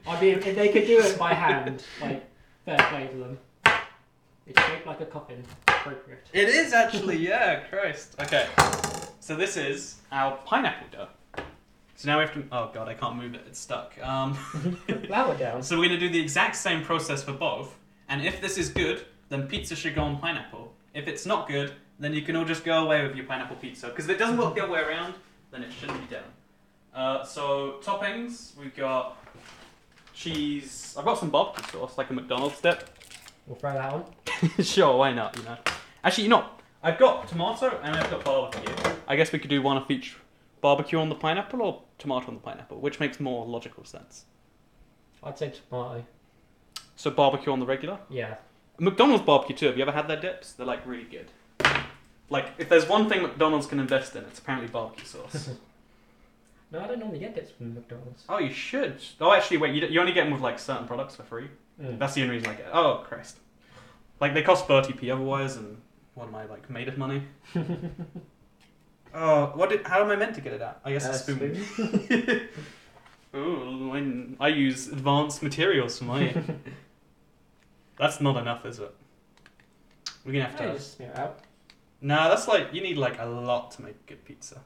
I mean, if they could do it by hand, like, fair play to them. It's shaped like a coffin. Appropriate. It is actually, yeah, Christ. Okay, so this is our pineapple dough. So now we have to... Oh god, I can't move it, it's stuck. Flour down. So we're going to do the exact same process for both, and if this is good, then pizza should go on pineapple. If it's not good, then you can all just go away with your pineapple pizza, because if it doesn't work the other way around, then it shouldn't be done. So toppings, we've got cheese. I've got some barbecue sauce, like a McDonald's dip. We'll throw that on. Sure, why not? You know. Actually, you know, I've got tomato and I've got barbecue. I guess we could do one of each: barbecue on the pineapple or tomato on the pineapple, which makes more logical sense. I'd say tomato. So barbecue on the regular. Yeah. McDonald's barbecue too. Have you ever had their dips? They're like really good. Like, if there's one thing McDonald's can invest in, it's apparently barbecue sauce. No, I don't normally get dips from McDonald's. Oh, you should. Oh, actually, wait. You only get them with like certain products for free. That's the only reason I get it. Oh, Christ. Like, they cost 30p otherwise, and what am I, like, made of money? Oh, how am I meant to get it out? I guess a spoon. Ooh, I use advanced materials for mine. That's not enough, is it? We're gonna have to... just smear it out. Nah, that's like, you need like a lot to make good pizza.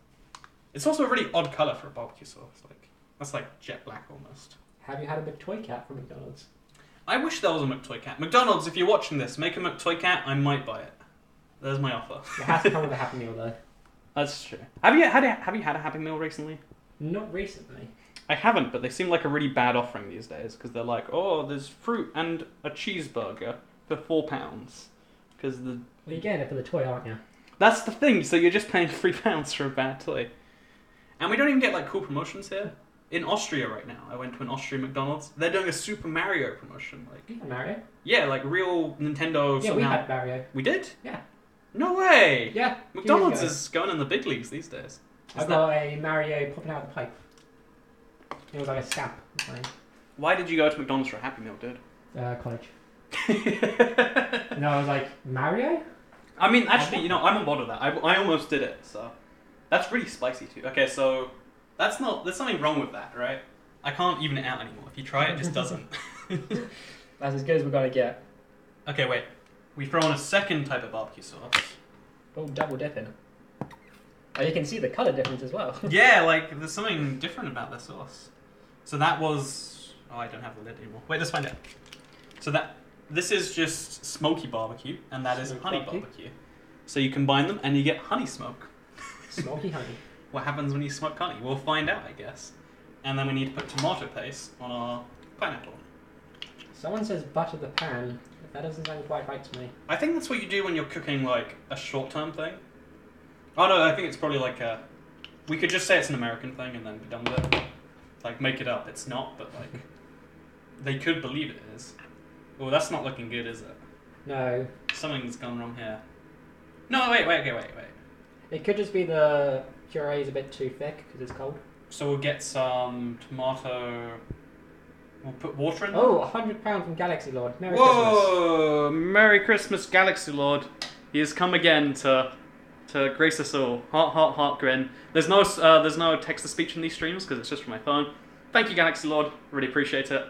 It's also a really odd colour for a barbecue sauce. Like, that's like jet black almost. Have you had a McToycat from McDonald's? I wish there was a McToycat. McDonald's, if you're watching this, make a McToycat, I might buy it. There's my offer. It has to come with a Happy Meal though. That's true. Have you had a Happy Meal recently? Not recently. I haven't, but they seem like a really bad offering these days because they're like, oh, there's fruit and a cheeseburger for £4 because the. Well, you're getting it for the toy, aren't you? That's the thing. So you're just paying £3 for a bad toy, and we don't even get like cool promotions here. In Austria right now, I went to an Austrian McDonald's. They're doing a Super Mario promotion, like. Mario? Yeah, like real Nintendo. Yeah, somehow. we had Mario. We did? Yeah. No way. Yeah. McDonald's is going in the big leagues these days. I got a Mario popping out of the pipe. It was like a stamp. Why did you go to McDonald's for a Happy Meal, dude? College. No, I was like, Mario? I mean, actually, you know, I'm on board with that. I almost did it, so... That's really spicy, too. Okay, so... There's something wrong with that, right? I can't even it out anymore. If you try it, it just doesn't. That's as good as we're going to get. Okay, wait. We throw on a second type of barbecue sauce. Oh, double dipping. Oh, you can see the colour difference as well. Yeah, like, there's something different about the sauce. So that was... Oh, I don't have the lid anymore. Wait, let's find out. So this is just smoky barbecue, and that is honey barbecue. So you combine them, and you get honey smoke. Smoky honey. What happens when you smoke honey? We'll find out, I guess. And then we need to put tomato paste on our pineapple. Someone says butter the pan. That doesn't sound quite right to me. I think that's what you do when you're cooking, like, a short-term thing. Oh, no, I think it's probably like a... We could just say it's an American thing and then be done with it. Like, make it up. It's not, but, like... They could believe it is. Oh, that's not looking good, is it? No. Something's gone wrong here. No, wait. It could just be the puree is a bit too thick because it's cold. So we'll get some tomato... We'll put water in there? Oh, £100 from Galaxy Lord. Merry Whoa! Christmas. Merry Christmas, Galaxy Lord. He has come again to grace us all. Heart grin. There's no text-to-speech in these streams because it's just from my phone. Thank you, Galaxy Lord. Really appreciate it.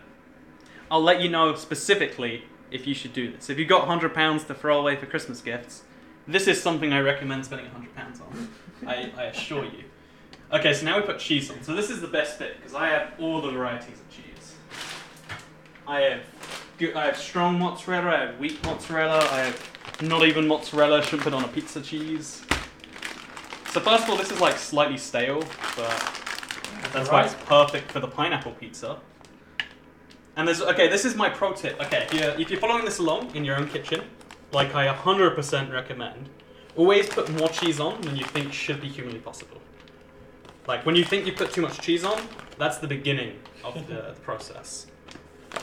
I'll let you know specifically if you should do this. If you've got £100 to throw away for Christmas gifts, this is something I recommend spending £100 on. I assure you. Okay, so now we put cheese on. So this is the best bit because I have all the varieties of cheese. I have strong mozzarella, I have weak mozzarella, I have not even mozzarella, shouldn't put on a pizza cheese. So first of all, this is like slightly stale, but that's why it's perfect for the pineapple pizza. And this is my pro tip. Okay, if you're following this along in your own kitchen, like I 100% recommend, always put more cheese on than you think should be humanly possible. Like when you think you put too much cheese on, that's the beginning of the process.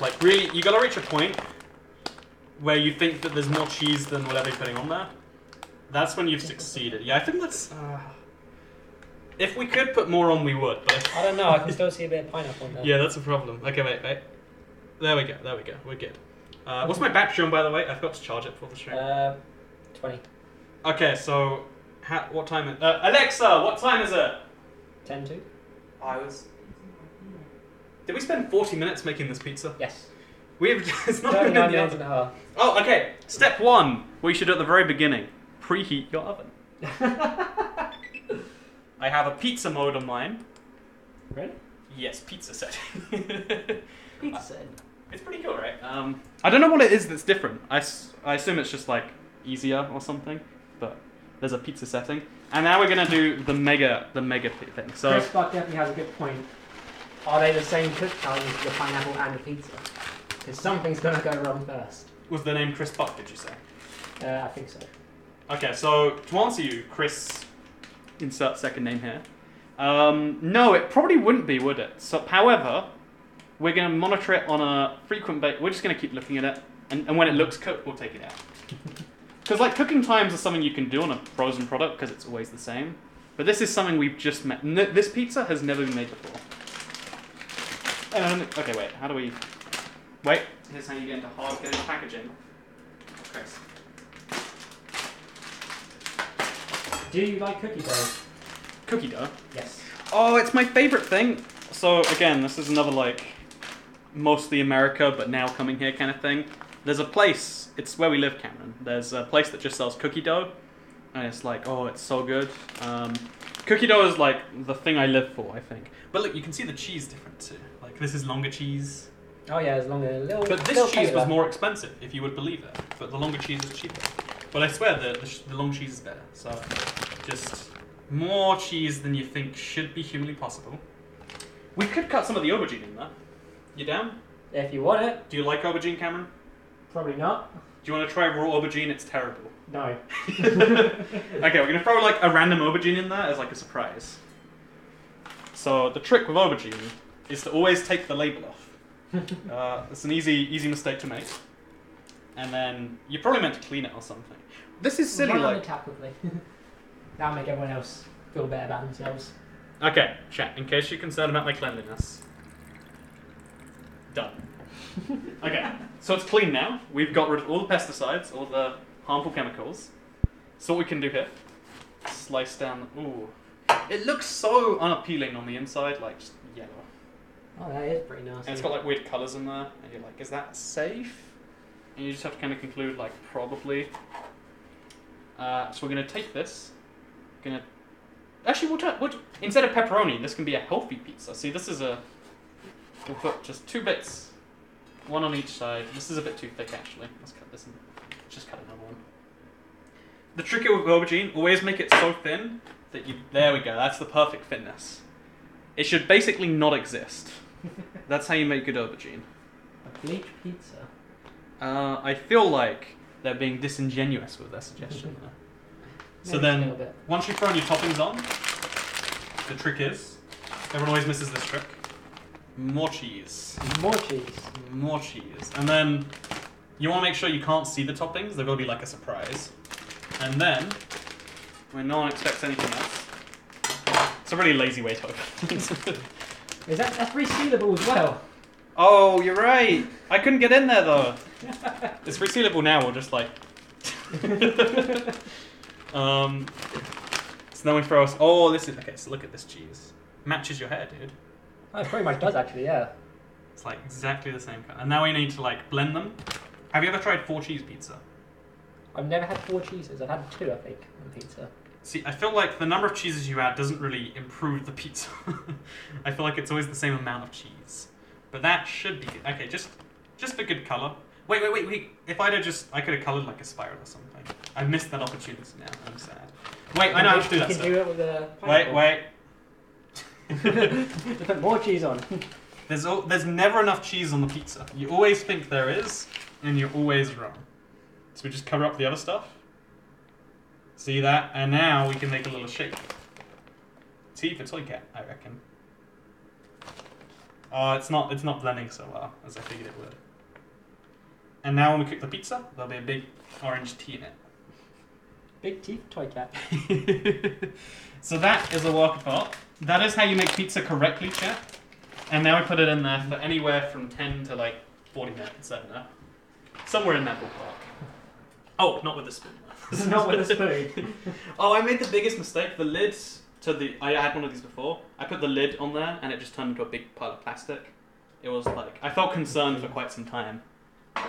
Like really, you gotta reach a point where you think that there's more cheese than whatever you're putting on there. That's when you've succeeded. Yeah, I think that's... if we could put more on, we would, but... I don't know, I can still see a bit of pineapple in there. Yeah, that's a problem. Okay, wait. There we go, we're good. What's my battery on, by the way? I forgot to charge it for the stream. 20. Okay, so... what time is... Alexa, what time is it? 10 to. Did we spend 40 minutes making this pizza? Yes. It's not even in the oven. Oh, okay. Step 1, what you should do at the very beginning. Preheat your oven. I have a pizza mode on mine. Really? Yes, pizza setting. Pizza setting. It's pretty cool, right? I don't know what it is that's different. I assume it's just like easier or something, but there's a pizza setting. And now we're gonna do the mega thing. So Chris Buck definitely has a good point. Are they the same cook time as the pineapple and the pizza? Because something's gonna go wrong first. Was the name Chris Buck, did you say? I think so. Okay, so to answer you, Chris, insert second name here. No, it probably wouldn't be, would it? So, however, we're going to monitor it on a frequent basis. We're just going to keep looking at it, and when it looks cooked, we'll take it out. Because like cooking times are something you can do on a frozen product because it's always the same. But this is something we've just made. This pizza has never been made before. Okay, wait. How do we? Wait. Here's how you get into packaging. Okay. Do you like cookie dough? Cookie dough? Yes. Oh, it's my favorite thing. So again, this is another like mostly America, but now coming here kind of thing. There's a place. It's where we live, Cameron. There's a place that just sells cookie dough, and it's like, oh, it's so good. Cookie dough is like the thing I live for, I think. But look, you can see the cheese different too. Like this is longer cheese. Oh yeah, it's longer. But this cheese was more expensive, if you would believe it. But the longer cheese is cheaper. But I swear the long cheese is better. So just more cheese than you think should be humanly possible. We could cut some of the aubergine in there. You down? If you want it. Do you like aubergine, Cameron? Probably not. Do you want to try raw aubergine? It's terrible. No. Okay, we're going to throw like a random aubergine in there as like a surprise. So the trick with aubergine is to always take the label off. It's an easy mistake to make. And then you're probably meant to clean it or something. This is silly, Run like... on the tap quickly. That'll make everyone else feel better about themselves. Okay, chat, in case you're concerned about my cleanliness. Done. Okay, so it's clean now. We've got rid of all the pesticides, all the harmful chemicals. So what we can do here, slice down... Ooh. It looks so unappealing on the inside, like just yellow. Oh, that is pretty nasty. And it's got like weird colours in there, and you're like, is that safe? And you just have to kind of conclude, like, probably. So we're going to take this. Actually, instead of pepperoni, this can be a healthy pizza. See, this is we'll put just 2 bits. One on each side. This is a bit too thick, actually. Let's cut this and just cut another one. The trick with aubergine, always make it so thin that you... There we go, that's the perfect thinness. It should basically not exist. That's how you make good aubergine. A bleach pizza? I feel like they're being disingenuous with their suggestion there. So then, once you've thrown your toppings on, the trick is, everyone always misses this trick, more cheese. More cheese. More cheese. And then, you want to make sure you can't see the toppings, they're going to be like a surprise. And then, when no one expects anything else, it's a really lazy way to open things. That's resealable as well. Oh, you're right. I couldn't get in there though. It's resealable now. We'll just like. So then we throw us. Oh, this is okay. So look at this cheese. Matches your hair, dude. Oh, it pretty much does actually. Yeah. It's like exactly the same color. And now we need to like blend them. Have you ever tried 4 cheese pizza? I've never had 4 cheeses. I've had 2, I think, on pizza. See, I feel like the number of cheeses you add doesn't really improve the pizza. I feel like it's always the same amount of cheese. But that should be good. Okay, just for good colour. Wait. If I could have coloured like a spiral or something. I missed that opportunity now. I'm sad. Wait, I know how to do that stuff. You can do it with a pineapple. Wait. Put more cheese on. There's never enough cheese on the pizza. You always think there is, and you're always wrong. So we just cover up the other stuff. See that? And now we can make a little shape. See for Toycat, I reckon. Oh, it's not blending so well as I figured it would. And now when we cook the pizza, there'll be a big orange T in it. Big teeth, Toycat. So that is a work of art. That is how you make pizza correctly, chat. And now we put it in there for anywhere from 10 to like 40 minutes, I don't know. Somewhere in that ballpark. Oh, not with a spoon. Not with a spoon. Oh, I made the biggest mistake. The lid I had one of these before. I put the lid on there and it just turned into a big pile of plastic. It was like, I felt concerned for quite some time.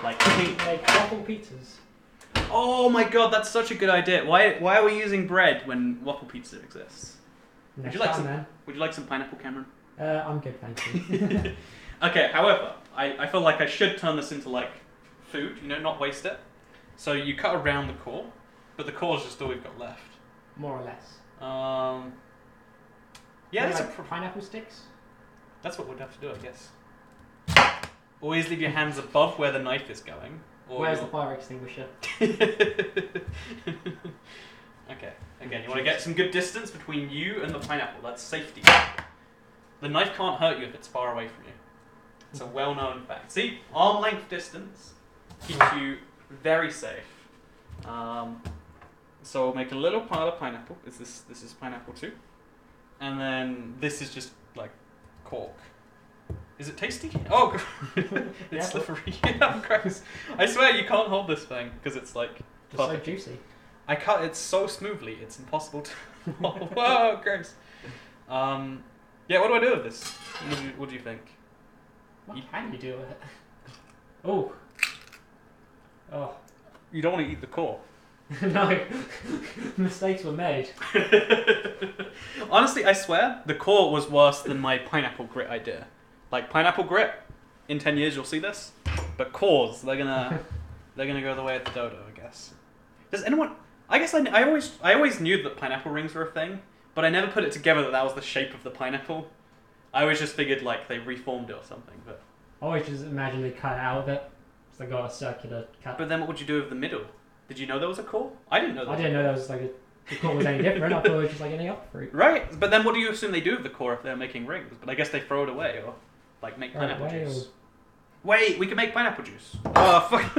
Like waffle pizzas. Oh my god, that's such a good idea. Why are we using bread when waffle pizza exists? Would you like some pineapple, Cameron? I'm good, thank you. Okay, however, I feel like I should turn this into like food, not waste it. So you cut around the core, but the core is just all we've got left. More or less. Yeah, that's like pineapple sticks. That's what we'd have to do, I guess. Always leave your hands above where the knife is going. Where's the fire extinguisher? Okay, again, you want to get some good distance between you and the pineapple. That's safety. The knife can't hurt you if it's far away from you. It's a well-known fact. See, arm length distance keeps you very safe. So we'll make a little pile of pineapple. This is pineapple too. And then this is just like cork. Is it tasty? Oh, it's slippery. Yeah, gross. I swear you can't hold this thing because it's like just so juicy. I cut it so smoothly, it's impossible to hold. Whoa, gross. Yeah, what do I do with this? What do you think? What can you do with it? Oh. Oh. You don't want to eat the core. No. Mistakes were made. Honestly, I swear, the core was worse than my pineapple grit idea. Like, pineapple grit, in 10 years you'll see this. But cores, they're gonna go the way of the dodo, I guess. Does anyone... I guess I always knew that pineapple rings were a thing, but I never put it together that was the shape of the pineapple. I always just figured, like, they reformed it or something, but... I always just imagined they cut it out of it. So they got a circular cut. But then what would you do with the middle? Did you know there was a core? I didn't know that. I didn't know there was, like, the core was any different. I thought it was just like any other fruit. Right, but then what do you assume they do with the core if they're making rings? But I guess they throw it away, or, like, make pineapple juice. Wait, we can make pineapple juice. Oh, fuck.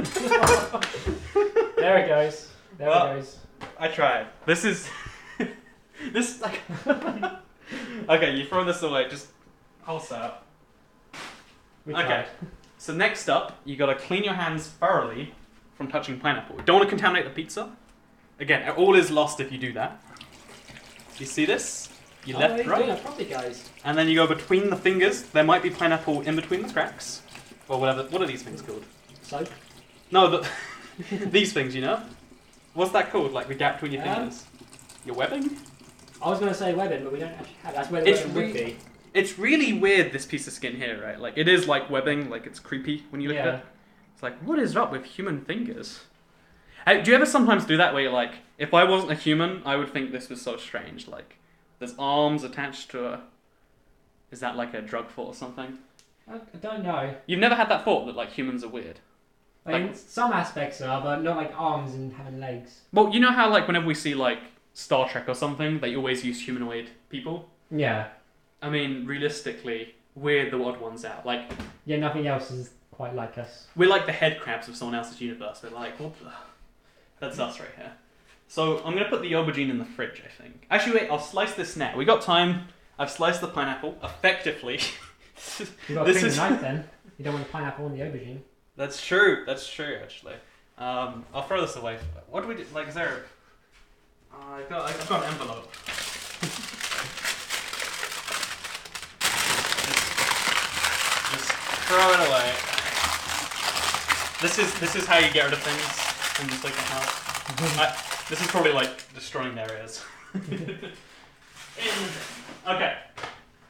There it goes. There it goes. I tried. This is... this, like... Okay, you throw this away, just... I'll set up. Okay, so next up, you gotta clean your hands thoroughly from touching pineapple. Don't want to contaminate the pizza. Again, all is lost if you do that. You see this? You left, right? Yeah, probably, guys. And then you go between the fingers. There might be pineapple in between the cracks. Or whatever. What are these things called? Soap? No, these things, you know? What's that called? Like the gap between your fingers? Your webbing? I was going to say webbing, but we don't actually have it. That's where the webbing would be. It's really weird, this piece of skin here, right? Like, it is like webbing, like it's creepy when you look at it. It's like, what is up with human fingers? Do you ever sometimes do that where you're like, if I wasn't a human, I would think this was so strange. Like, there's arms attached to a... Is that like a drug foot or something? I don't know. You've never had that thought that like humans are weird? Like, some aspects are, but not like arms and having legs. Well, you know how like whenever we see like Star Trek or something, they always use humanoid people? Yeah. I mean, realistically, we're the odd ones out. Like, yeah, nothing else is quite like us. We're like the head crabs of someone else's universe. We're like, what the... That's us right here. So I'm going to put the aubergine in the fridge, I think. Actually, wait, I'll slice this now. We got time. I've sliced the pineapple effectively. You've got to clean the knife then. You don't want the pineapple on the aubergine. That's true, actually. I'll throw this away. What do we do? Like, is there... I've got an envelope. Just throw it away. This is how you get rid of things in the second house. This is probably like destroying their ears. Okay,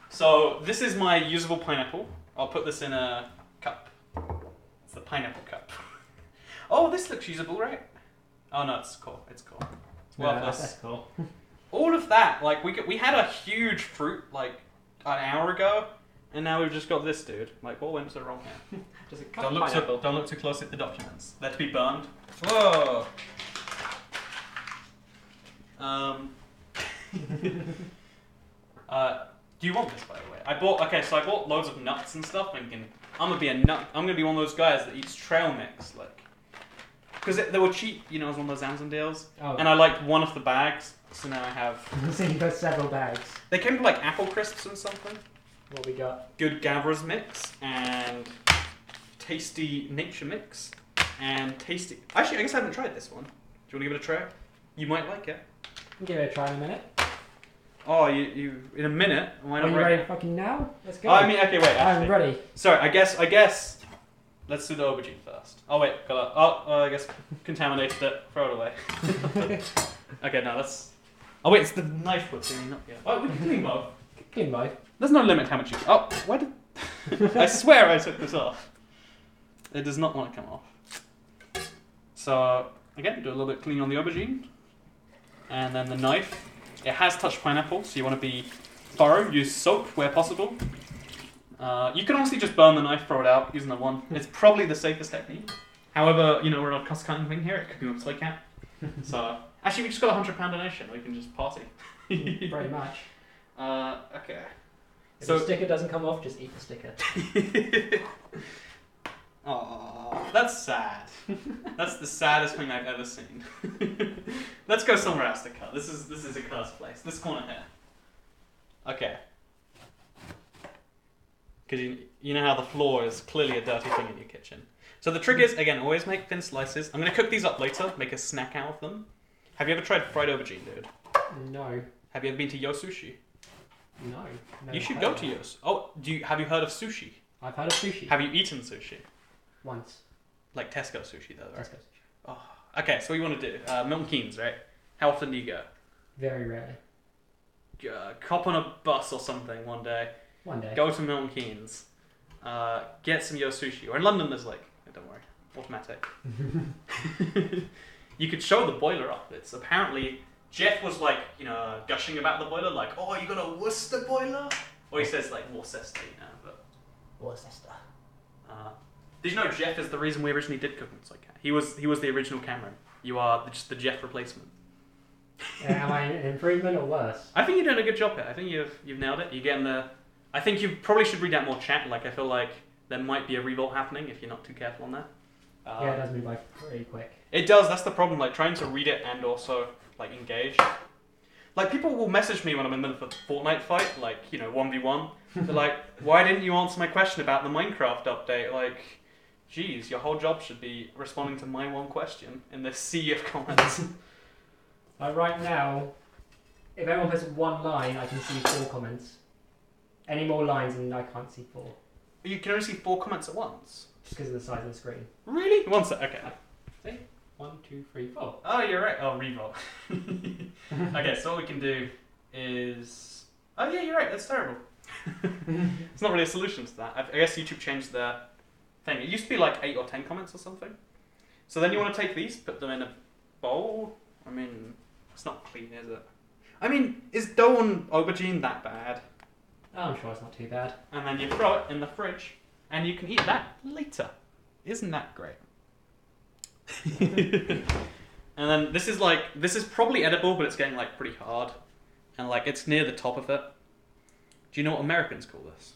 so this is my usable pineapple. I'll put this in a cup. It's the pineapple cup. Oh, this looks usable, right? Oh no, it's cool. It's cool. It's worthless. That's cool. All of that, like we had a huge fruit like an hour ago, and now we've just got this dude. Like, what went so wrong here? Just a Don't look too closely at the documents. They're to be burned. Whoa. Do you want this, by the way? I bought loads of nuts and stuff, thinking I'm gonna be one of those guys that eats trail mix, like, because they were cheap, you know, as one of those Amazon deals. Oh. And I liked one of the bags, so now I have. So you got several bags. They came with like apple crisps and something. What we got? Good Gavra's mix and tasty nature mix and tasty. Actually, I guess I haven't tried this one. Do you want to give it a try? You might like it. I'll give it a try in a minute. Oh, you in a minute? Why not? Are you ready fucking now? Let's go. Oh, I mean, okay, wait. Actually. I'm ready. Sorry, I guess. Let's do the aubergine first. Oh wait, got it. Oh, I guess contaminated it. Throw it away. Okay, no, that's. Oh wait, it's the knife we're cleaning up here. Oh, we can clean both. Clean both. There's no limit how much you. Oh, why did? I swear I took this off. It does not want to come off. So again, do a little bit cleaning on the aubergine, and then the knife. It has touched pineapple, so you want to be thorough. Use soap where possible. You can honestly just burn the knife, throw it out using the one. It's probably the safest technique. However, you know, we're not cost cutting thing here. It could be with Toycat. So actually, we just got a £100 donation. We can just party. Pretty much. Okay. If the sticker doesn't come off, just eat the sticker. Oh, that's sad. That's the saddest thing I've ever seen. Let's go somewhere else to cut. This is a cursed place. This corner here. Okay. Because you know how the floor is clearly a dirty thing in your kitchen. So the trick is, again, always make thin slices. I'm going to cook these up later, make a snack out of them. Have you ever tried fried aubergine, dude? No. Have you ever been to Yo Sushi? No. You should go to Yo's. Oh, have you heard of sushi? I've heard of sushi. Have you eaten sushi? Once. Like Tesco sushi, though, right? Tesco sushi. Oh. Okay, so what you want to do? Milton Keynes, right? How often do you go? Very rarely. Cop on a bus or something one day. One day. Go to Milton Keynes. Get some Yo Sushi. Or in London, there's like, don't worry, automatic. You could show the boiler up. It's apparently, Jeff was like, you know, gushing about the boiler, like, oh, you got a Worcester boiler? Or he says like Worcester, you know, but. Worcester. Did you know Jeff is the reason we originally did Cooking with Toycat? He was the original Cameron. You are just the Jeff replacement. Am I an improvement or worse? I think you're doing a good job here. I think you've nailed it. You're getting the. I think you probably should read out more chat. Like I feel like there might be a revolt happening if you're not too careful on that. Yeah, it does move by pretty quick. It does. That's the problem. Like trying to read it and also like engage. Like people will message me when I'm in the middle of a Fortnite fight, like you know 1v1. They're like, "Why didn't you answer my question about the Minecraft update?" Like, geez, your whole job should be responding to my one question in this sea of comments. Like right now, if everyone puts one line, I can see 4 comments. Any more lines and I can't see 4. You can only see 4 comments at once? Just because of the size of the screen. Really? One sec, okay. See? 1, 2, 3, 4. Oh, you're right. Oh, revolt. Okay, so what we can do is... Oh yeah, you're right, that's terrible. It's not really a solution to that. I guess YouTube changed their thing. It used to be like 8 or 10 comments or something. So then you want to take these, put them in a bowl. I mean, it's not clean, is it? I mean, is dough on aubergine that bad? Oh, I'm sure it's not too bad. And then you throw it in the fridge, and you can eat that later. Isn't that great? And then this is probably edible, but it's getting like pretty hard. And like it's near the top of it. Do you know what Americans call this?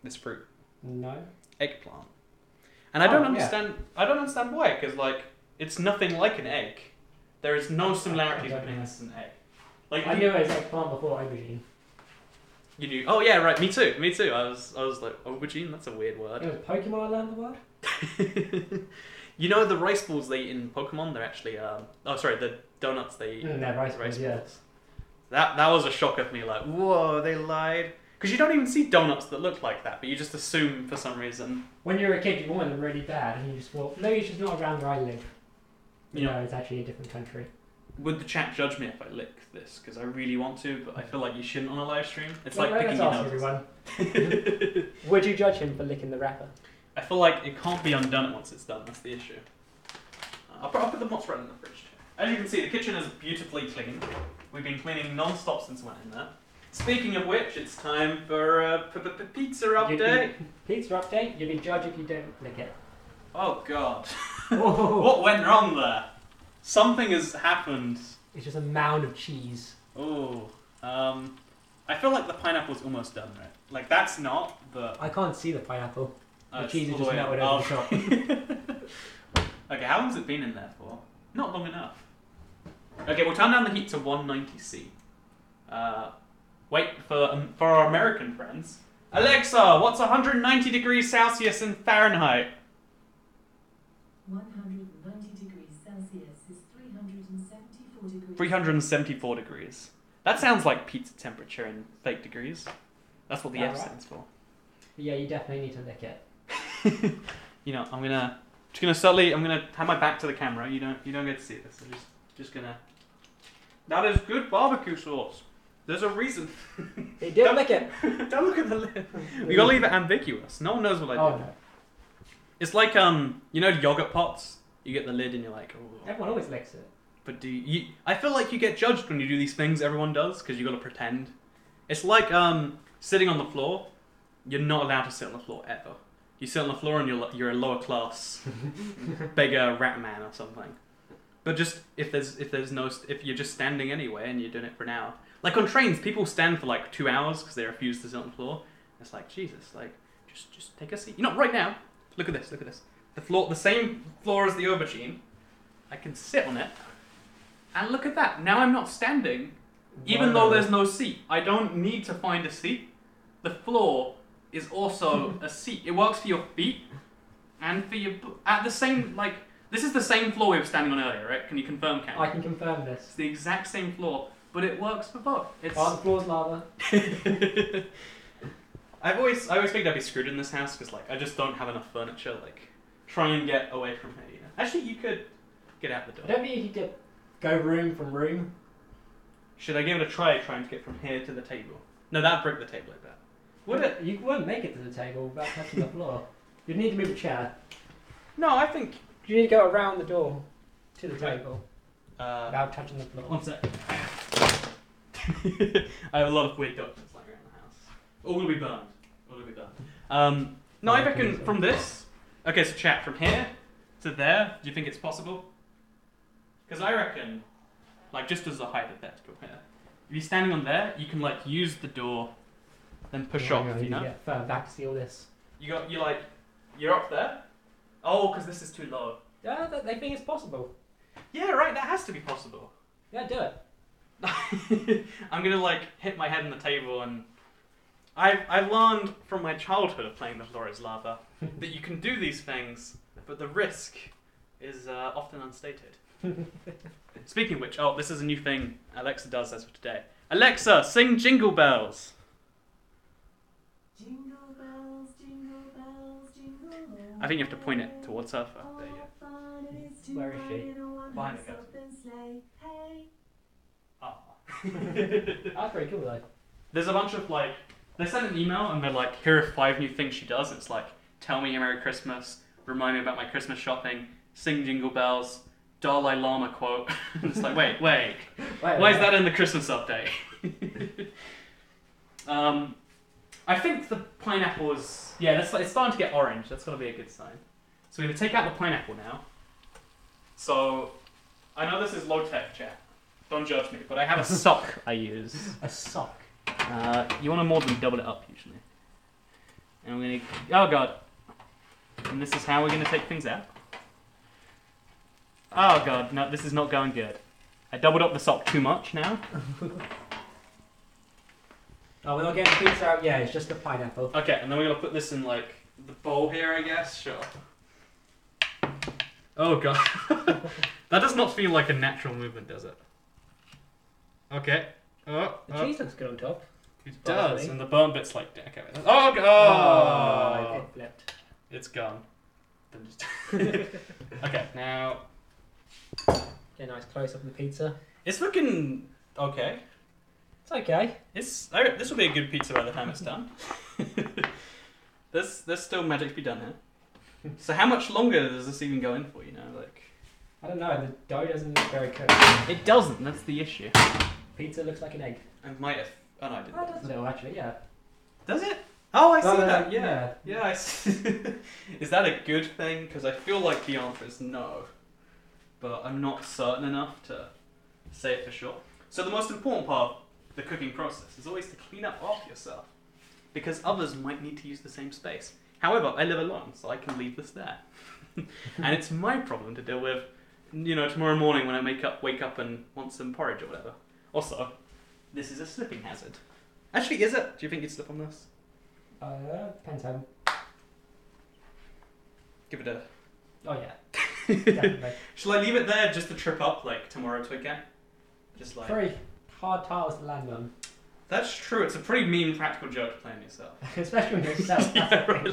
This fruit? No. Eggplant. And I don't understand. Yeah. I don't understand why, because like it's nothing like an egg. There is no similarities between this and an egg. Like I knew it was eggplant before aubergine. You knew? Oh yeah, right. Me too. Me too. I was like aubergine. That's a weird word. It was Pokemon. I learned the word. You know the rice balls they eat in Pokemon? They're actually the donuts they eat. They're rice balls. Yeah. That was a shocker for me. Like, whoa, they lied. Because you don't even see donuts that look like that, but you just assume for some reason. When you were a kid, you wanted them really bad, and you just thought, no, it's just not around where I live. You know, it's actually a different country. Would the chat judge me if I lick this? Because I really want to, but I feel like you shouldn't on a live stream. It's like picking your nose. Everyone. Would you judge him for licking the wrapper? I feel like it can't be undone once it's done. That's the issue. I'll put the mozzarella in the fridge too. As you can see, the kitchen is beautifully clean. We've been cleaning non-stop since I went in there. Speaking of which, it's time for a pizza update. Pizza update? You'll be judged if you don't lick it. Oh god. What went wrong there? Something has happened. It's just a mound of cheese. Oh. I feel like the pineapple's almost done, right? Like that's not, but... I can't see the pineapple. The cheese is just melted over the top. Okay, how long has it been in there for? Not long enough. Okay, we'll turn down the heat to 190°C. Wait, for our American friends. Alexa, what's 190 degrees Celsius in Fahrenheit? 190 degrees Celsius is 374 degrees. 374 degrees. That sounds like pizza temperature in fake degrees. That's what the F stands for. Yeah, you definitely need to lick it. You know, I'm gonna have my back to the camera. You don't get to see this. I'm just gonna. That is good barbecue sauce. There's a reason. It did lick it. Don't look at the lid. We gotta leave it ambiguous. No one knows what I do. No. It's like you know yogurt pots. You get the lid and you're like, oh. Everyone always licks it. But I feel like you get judged when you do these things everyone does, because you got to pretend. It's like sitting on the floor. You're not allowed to sit on the floor ever. You sit on the floor and you're a lower class beggar rat man or something. But just if you're just standing anyway and you're doing it for an hour. Like on trains, people stand for like 2 hours because they refuse to sit on the floor. It's like, Jesus, like just take a seat. You know, right now, look at this. The same floor as the aubergine. I can sit on it. And look at that. Now I'm not standing, even though there's no seat. I don't need to find a seat. The floor is also a seat. It works for your feet and for your... At the same, like... This is the same floor we were standing on earlier, right? Can you confirm, Cam? I can confirm this. It's the exact same floor, but it works for both. The floor's lava. I always think I'd be screwed in this house because, like, I just don't have enough furniture. Like, try and get away from here. You know? Actually, you could get out the door. I don't think you could go room from room. Should I give it a try, trying to get from here to the table? No, that'd break the table like that. Would it? You won't make it to the table without touching the floor. You'd need to move a chair. No, I think... You need to go around the door to the table without touching the floor. One sec. I have a lot of weird documents lying around the house. All will be burned. No, I reckon from this... Okay, so chat, from here to there, do you think it's possible? Because I reckon, like, just as a hypothetical here, if you're standing on there, you can, like, use the door, then push off, you know? Get further back to see all this. You're up there? Oh, because this is too low. Yeah, they think it's possible. Yeah, right, that has to be possible. Yeah, do it. I'm going to, like, hit my head on the table, and I've learned from my childhood of playing The Floor is Lava that you can do these things, but the risk is often unstated. Speaking of which, this is a new thing Alexa does as of today. Alexa, sing Jingle Bells. Jingle bells, jingle bells, jingle bells. I think you have to point it towards her. There you go. Where is she? Behind it goes. That's pretty cool though. There's a bunch of like, they send an email and they're like, here are 5 new things she does. It's like, tell me a Merry Christmas, remind me about my Christmas shopping, sing Jingle Bells, Dalai Lama quote. It's like, wait. Why is that in the Christmas update? I think the pineapple is... Yeah, it's starting to get orange. That's going to be a good sign. So we're going to take out the pineapple now. So, I know this is low-tech, chat. Don't judge me, but I have a sock I use. A sock? You want to more than double it up, usually. And we're going to... Oh, God. And this is how we're going to take things out. Oh, God. No, this is not going good. I doubled up the sock too much now. Oh, we're not getting the pizza out yet, it's just the pineapple. Okay, and then we're going to put this in, like, the bowl here, I guess? Sure. Oh, God. That does not feel like a natural movement, does it? Okay. The cheese looks good on top. It does, and the burn bit's like... Okay. Oh, God! Oh, it flipped. It's gone. Okay, now... Get a nice close-up of the pizza. It's looking okay. It's okay. This will be a good pizza by the time it's done. There's still magic to be done here. So how much longer does this even go in for, you know? Like, I don't know, the dough doesn't look very cooked. It doesn't, that's the issue. Pizza looks like an egg. I might have... Oh, no, I didn't. Oh, it does a little, actually, yeah. Does it? Oh, I see No, that, yeah. Yeah, I see. Is that a good thing? Because I feel like the answer is no. But I'm not certain enough to say it for sure. So the most important part of the cooking process is always to clean up after yourself, because others might need to use the same space. However, I live alone, so I can leave this there. And it's my problem to deal with, you know, tomorrow morning when I wake up and want some porridge or whatever. Also, this is a slipping hazard. Actually, is it? Do you think you'd slip on this? Depends how. Give it a... Oh yeah. Definitely. Shall I leave it there just to trip up, like, tomorrow Toycat? Just like... Very hard tiles to land on. That's true, it's a pretty mean practical joke to play on yourself. Especially when yourself. Yeah, right.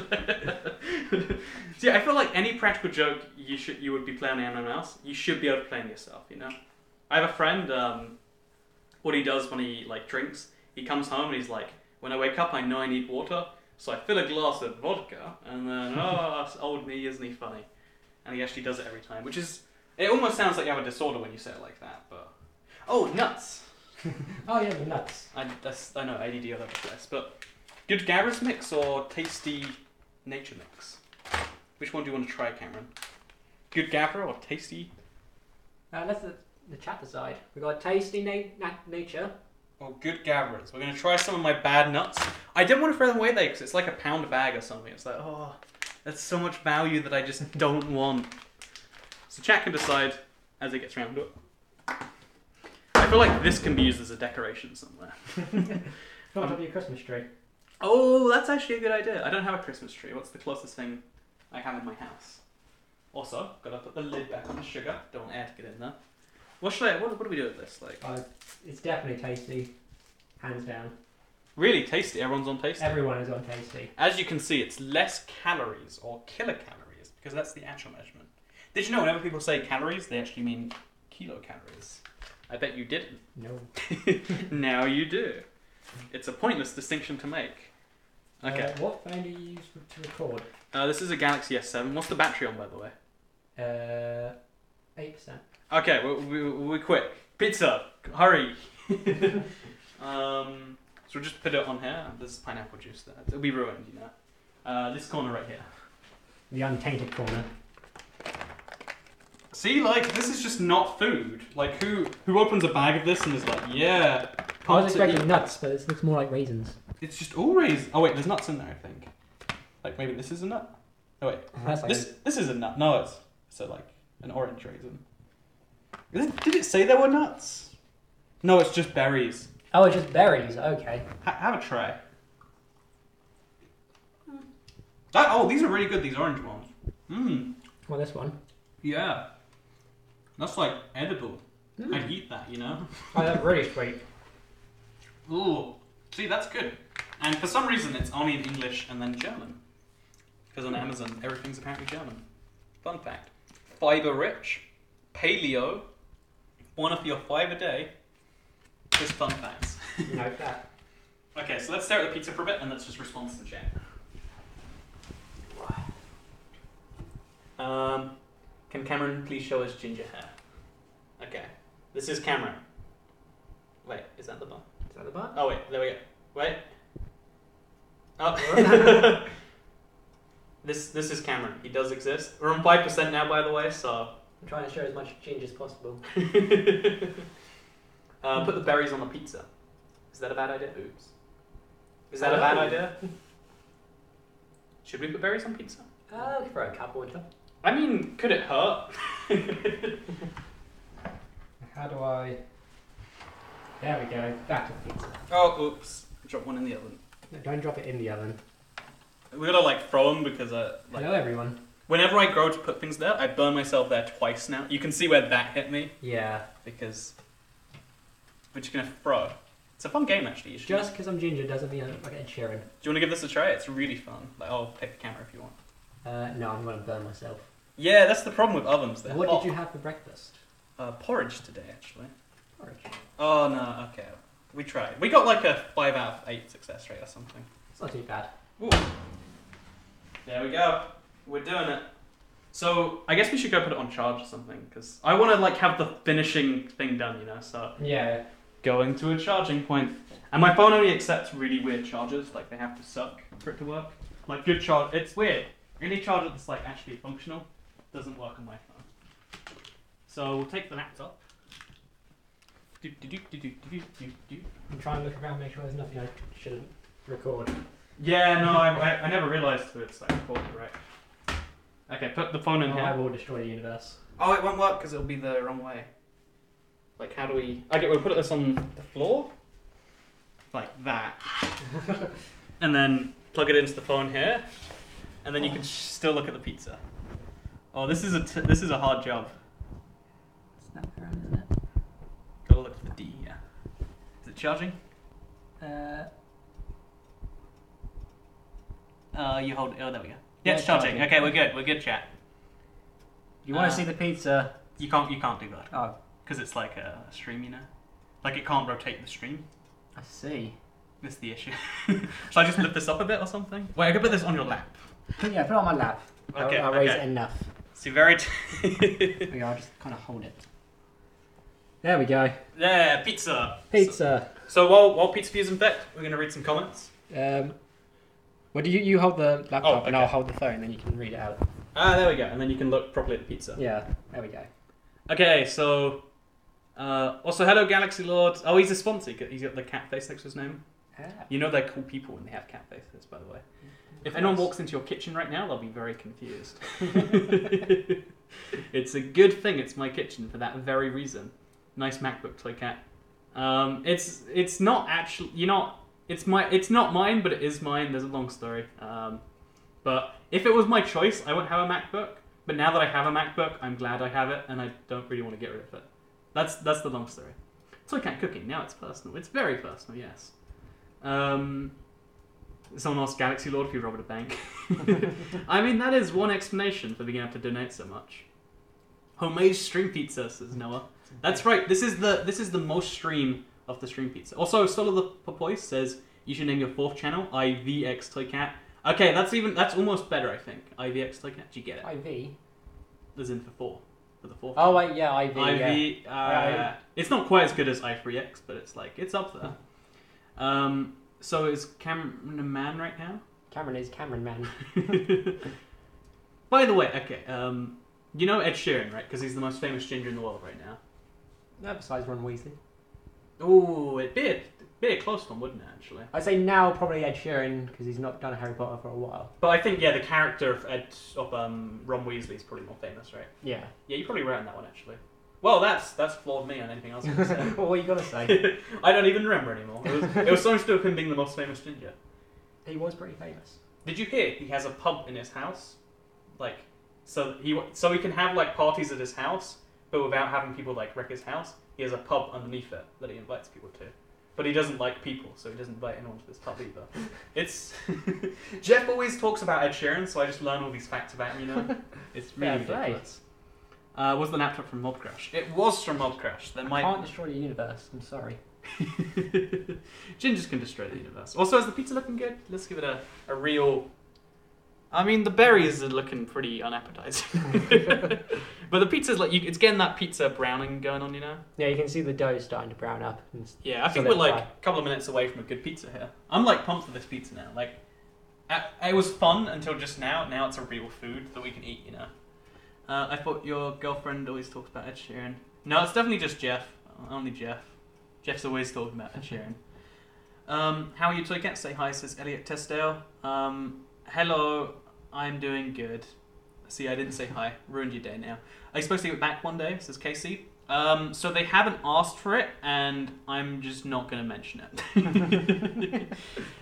See, I feel like any practical joke you would be playing on anyone else, you should be able to play on yourself, you know? I have a friend, what he does when he, like, drinks, he comes home and he's like, when I wake up I know I need water, so I fill a glass of vodka, and then, oh, old me, isn't he funny? And he actually does it every time, which is It almost sounds like you have a disorder when you say it like that, but... Oh, nuts! Oh yeah, the nuts. I know, ADD all over the place, but... Good Garras mix or tasty nature mix? Which one do you want to try, Cameron? Good Gabra or tasty? Let's the chat decide. We got tasty nature. Or good Gabras. We're going to try some of my bad nuts. I didn't want to throw them away there because it's like a pound a bag or something. It's like, oh, that's so much value that I just don't want. So chat can decide as it gets around to it. I feel like this can be used as a decoration somewhere. Got to be a Christmas tree. Oh, that's actually a good idea. I don't have a Christmas tree. What's the closest thing I have in my house? Also, gotta put the lid back on the sugar. Don't want air to get in there. What do we do with this? Like, it's definitely tasty, hands down. Really tasty. Everyone's on tasty. Everyone is on tasty. As you can see, it's less calories or kilocalories because that's the actual measurement. Did you know whenever people say calories, they actually mean kilocalories? I bet you didn't. No. Now you do. It's a pointless distinction to make. Okay. What phone do you use to record? This is a Galaxy S7. What's the battery on, by the way? 8%. Okay, we're quick. Pizza, hurry. So we'll just put it on here. There's pineapple juice there. It'll be ruined, you know. This corner right here. The untainted corner. See, like, this is just not food. Like, who opens a bag of this and is like, yeah. I was expecting nuts, but it looks more like raisins. It's just all raisins. Oh wait, there's nuts in there, I think. Like, maybe this is a nut? Oh wait, that's like this is a nut. No, it's so like an orange raisin. Did it say there were nuts? No, it's just berries. Oh, it's just berries. Okay. Have a try. Oh, these are really good. These orange ones. Mmm. Well, this one. Yeah. That's like edible. I'd eat that, you know. Oh, that's really sweet. Ooh. See, that's good. And for some reason, it's only in English and then German. Because on Amazon, everything's apparently German. Fun fact. Fiber rich. Paleo. 1 of your 5 a day. Just fun facts. Note that. Okay, so let's stare at the pizza for a bit and let's just respond to the chat. Can Cameron please show us ginger hair? Okay. This is Cameron. Wait, is that the bun? Is that the bun? Oh wait, there we go. Wait. Oh. This is Cameron. He does exist. We're on 5% now, by the way, so... I'm trying to show as much ginger as possible. Put the berries on the pizza. Is that a bad idea? Oops. Is that a bad idea? Should we put berries on pizza? I'll throw a couple into. I mean, could it hurt? How do I... There we go. Back to pizza. Oh, oops. Drop one in the oven. No, don't drop it in the oven. We gotta like throw them because Hello everyone. Whenever I go to put things there, I burn myself there twice now. You can see where that hit me. Yeah. Because we're just gonna throw. It's a fun game actually. You should just because I'm ginger doesn't mean I'm like Ed Sheeran. Do you want to give this a try? It's really fun. Like, I'll take the camera if you want. No, I'm gonna burn myself. Yeah, that's the problem with ovens. There. What did you have for breakfast? Porridge today actually. Porridge. Oh no, okay. We tried. We got like a 5 out of 8 success rate or something. It's not too bad. Ooh. There we go. We're doing it. So I guess we should go put it on charge or something because I want to like have the finishing thing done, you know. So yeah. Going to a charging point, and my phone only accepts really weird chargers. Like they have to suck for it to work. Like good charge, it's weird. Any charger that's like actually functional doesn't work on my phone. So we'll take the laptop. I'm trying to look around, make sure there's nothing I shouldn't record. Yeah, no, I never realised till it's like recorded, right? Okay, put the phone in here. I will destroy the universe. Oh, it won't work because it'll be the wrong way. Like, how do we... Okay, we'll put this on the floor. Like that. And then plug it into the phone here. And then you can still look at the pizza. Oh, this is a hard job. Snap around, isn't it? Gotta look for the D, yeah. Is it charging? You hold it. Oh, there we go. Yeah, it's charging. Okay, we're good. We're good, chat. You want to see the pizza? You can't do that. Oh. Because it's like a stream, you know? Like it can't rotate the stream. I see. That's the issue. Should I just lift this up a bit or something? Wait, I could put this on your lap. Yeah, put it on my lap. Okay, I'll raise it enough. See, very... Okay, I'll just kind of hold it. There we go. Yeah, pizza. Pizza. So while pizza view's in effect, we're going to read some comments. Well, do you hold the laptop okay. and I'll hold the phone, then you can read it out. Ah, there we go. And then you can look properly at the pizza. Yeah, there we go. Okay, so... also, hello, Galaxy Lord. Oh, he's a sponsor. He's got the cat face next to his name. Ah. You know they're cool people when they have cat faces, by the way. If anyone walks into your kitchen right now, they'll be very confused. It's a good thing it's my kitchen for that very reason. Nice MacBook, Toycat. It's not actually... It's not mine, but it is mine. There's a long story. But if it was my choice, I wouldn't have a MacBook. But now that I have a MacBook, I'm glad I have it, and I don't really want to get rid of it. That's the long story. Toycat cooking. Now it's personal. It's very personal, yes. Someone asked Galaxy Lord if you robbed a bank. I mean, that is one explanation for being able to donate so much. Homemade stream pizza, says Noah. That's right. This is the most stream of the stream pizza. Also, Solo the Popoy says you should name your fourth channel IVX Toycat. Okay, that's almost better, I think. IVX Toycat. Do you get it? IV. As in for the fourth. Oh wait, yeah, IV. IV. Yeah. It's not quite as good as i3X, but it's up there. So is Cameron a man right now? Cameron is Cameron man. By the way, okay, you know Ed Sheeran, right? Because he's the most famous ginger in the world right now. No, besides Ron Weasley. Ooh, it'd be a close one, wouldn't it, actually? I'd say now probably Ed Sheeran, because he's not done Harry Potter for a while. But I think, yeah, the character of Ron Weasley is probably more famous, right? Yeah. Yeah, you're probably right on that one, actually. Well, that's flawed me on anything else I can say. Well, what are you going to say? I don't even remember anymore. It was something to do with him being the most famous ginger. He was pretty famous. Did you hear he has a pub in his house? Like, so he can have, like, parties at his house, but without having people, like, wreck his house. He has a pub underneath it that he invites people to. But he doesn't like people, so he doesn't invite anyone to this pub either. It's... Jeff always talks about Ed Sheeran, so I just learn all these facts about him, you know? It's really ridiculous. Was the laptop from Mob Crash? It was from Mob Crash. I can't destroy the universe, I'm sorry. Gingers can destroy the universe. Also, is the pizza looking good? Let's give it a real... I mean, the berries are looking pretty unappetizing. But the pizza's like, it's getting that pizza browning going on, you know? Yeah, you can see the dough starting to brown up. Yeah, I think we're like a couple of minutes away from a good pizza here. I'm like pumped for this pizza now. Like, it was fun until just now. Now it's a real food that we can eat, you know? I thought your girlfriend always talks about Ed Sheeran. No, it's definitely just Jeff. Only Jeff. Jeff's always talking about Ed Sheeran. How are you, Toycat? Say hi, says Elliot Tesdale. Hello, I'm doing good. See, I didn't say hi. Ruined your day now. Are you supposed to get back one day, says Casey? So they haven't asked for it, and I'm just not going to mention it.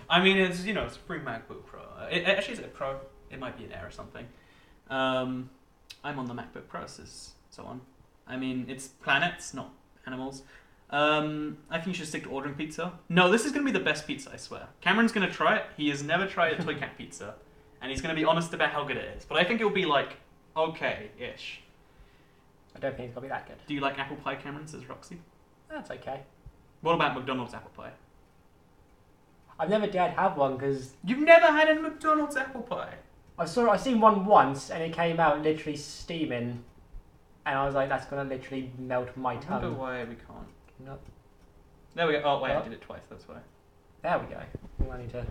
I mean, it's a free MacBook Pro. Actually, is it a Pro? It might be an Air or something. I'm on the MacBook Pro, says someone. I mean, it's planets, not animals. I think you should stick to ordering pizza. No, this is going to be the best pizza, I swear. Cameron's going to try it. He has never tried a Toycat pizza. And he's going to be honest about how good it is. But I think it'll be like, okay-ish. I don't think it's going to be that good. Do you like apple pie, Cameron, says Roxy? That's okay. What about McDonald's apple pie? I've never dared have one because... You've never had a McDonald's apple pie? I seen one once and it came out literally steaming. And I was like, that's going to literally melt my tongue. I wonder why we can't. No. There we go. Oh, wait, I did it twice, that's why. There we go. I need to...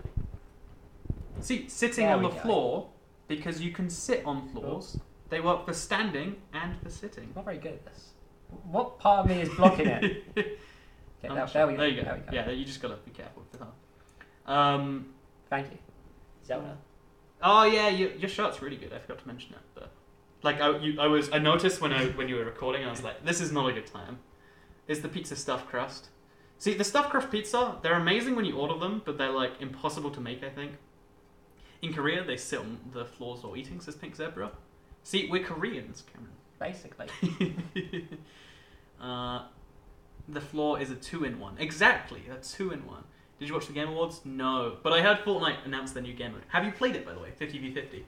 See, sitting on the floor, because you can sit on floors, they work for standing and for sitting. I'm not very good at this. What part of me is blocking it? Okay, there we go. There you go. Yeah, you just gotta be careful with the Thank you. Zelda. Oh yeah, your shirt's really good. I forgot to mention it, but like I noticed when you were recording, I was like, this is not a good time. Is the pizza stuffed crust? See, the stuffed crust pizza, they're amazing when you order them, but they're like impossible to make, I think. In Korea, they sit on the floors while eating, says Pink Zebra. See, we're Koreans, Cameron. Basically. The floor is a 2-in-1. Exactly, a 2-in-1. Did you watch the Game Awards? No. But I heard Fortnite announce their new game mode. Have you played it, by the way? 50v50?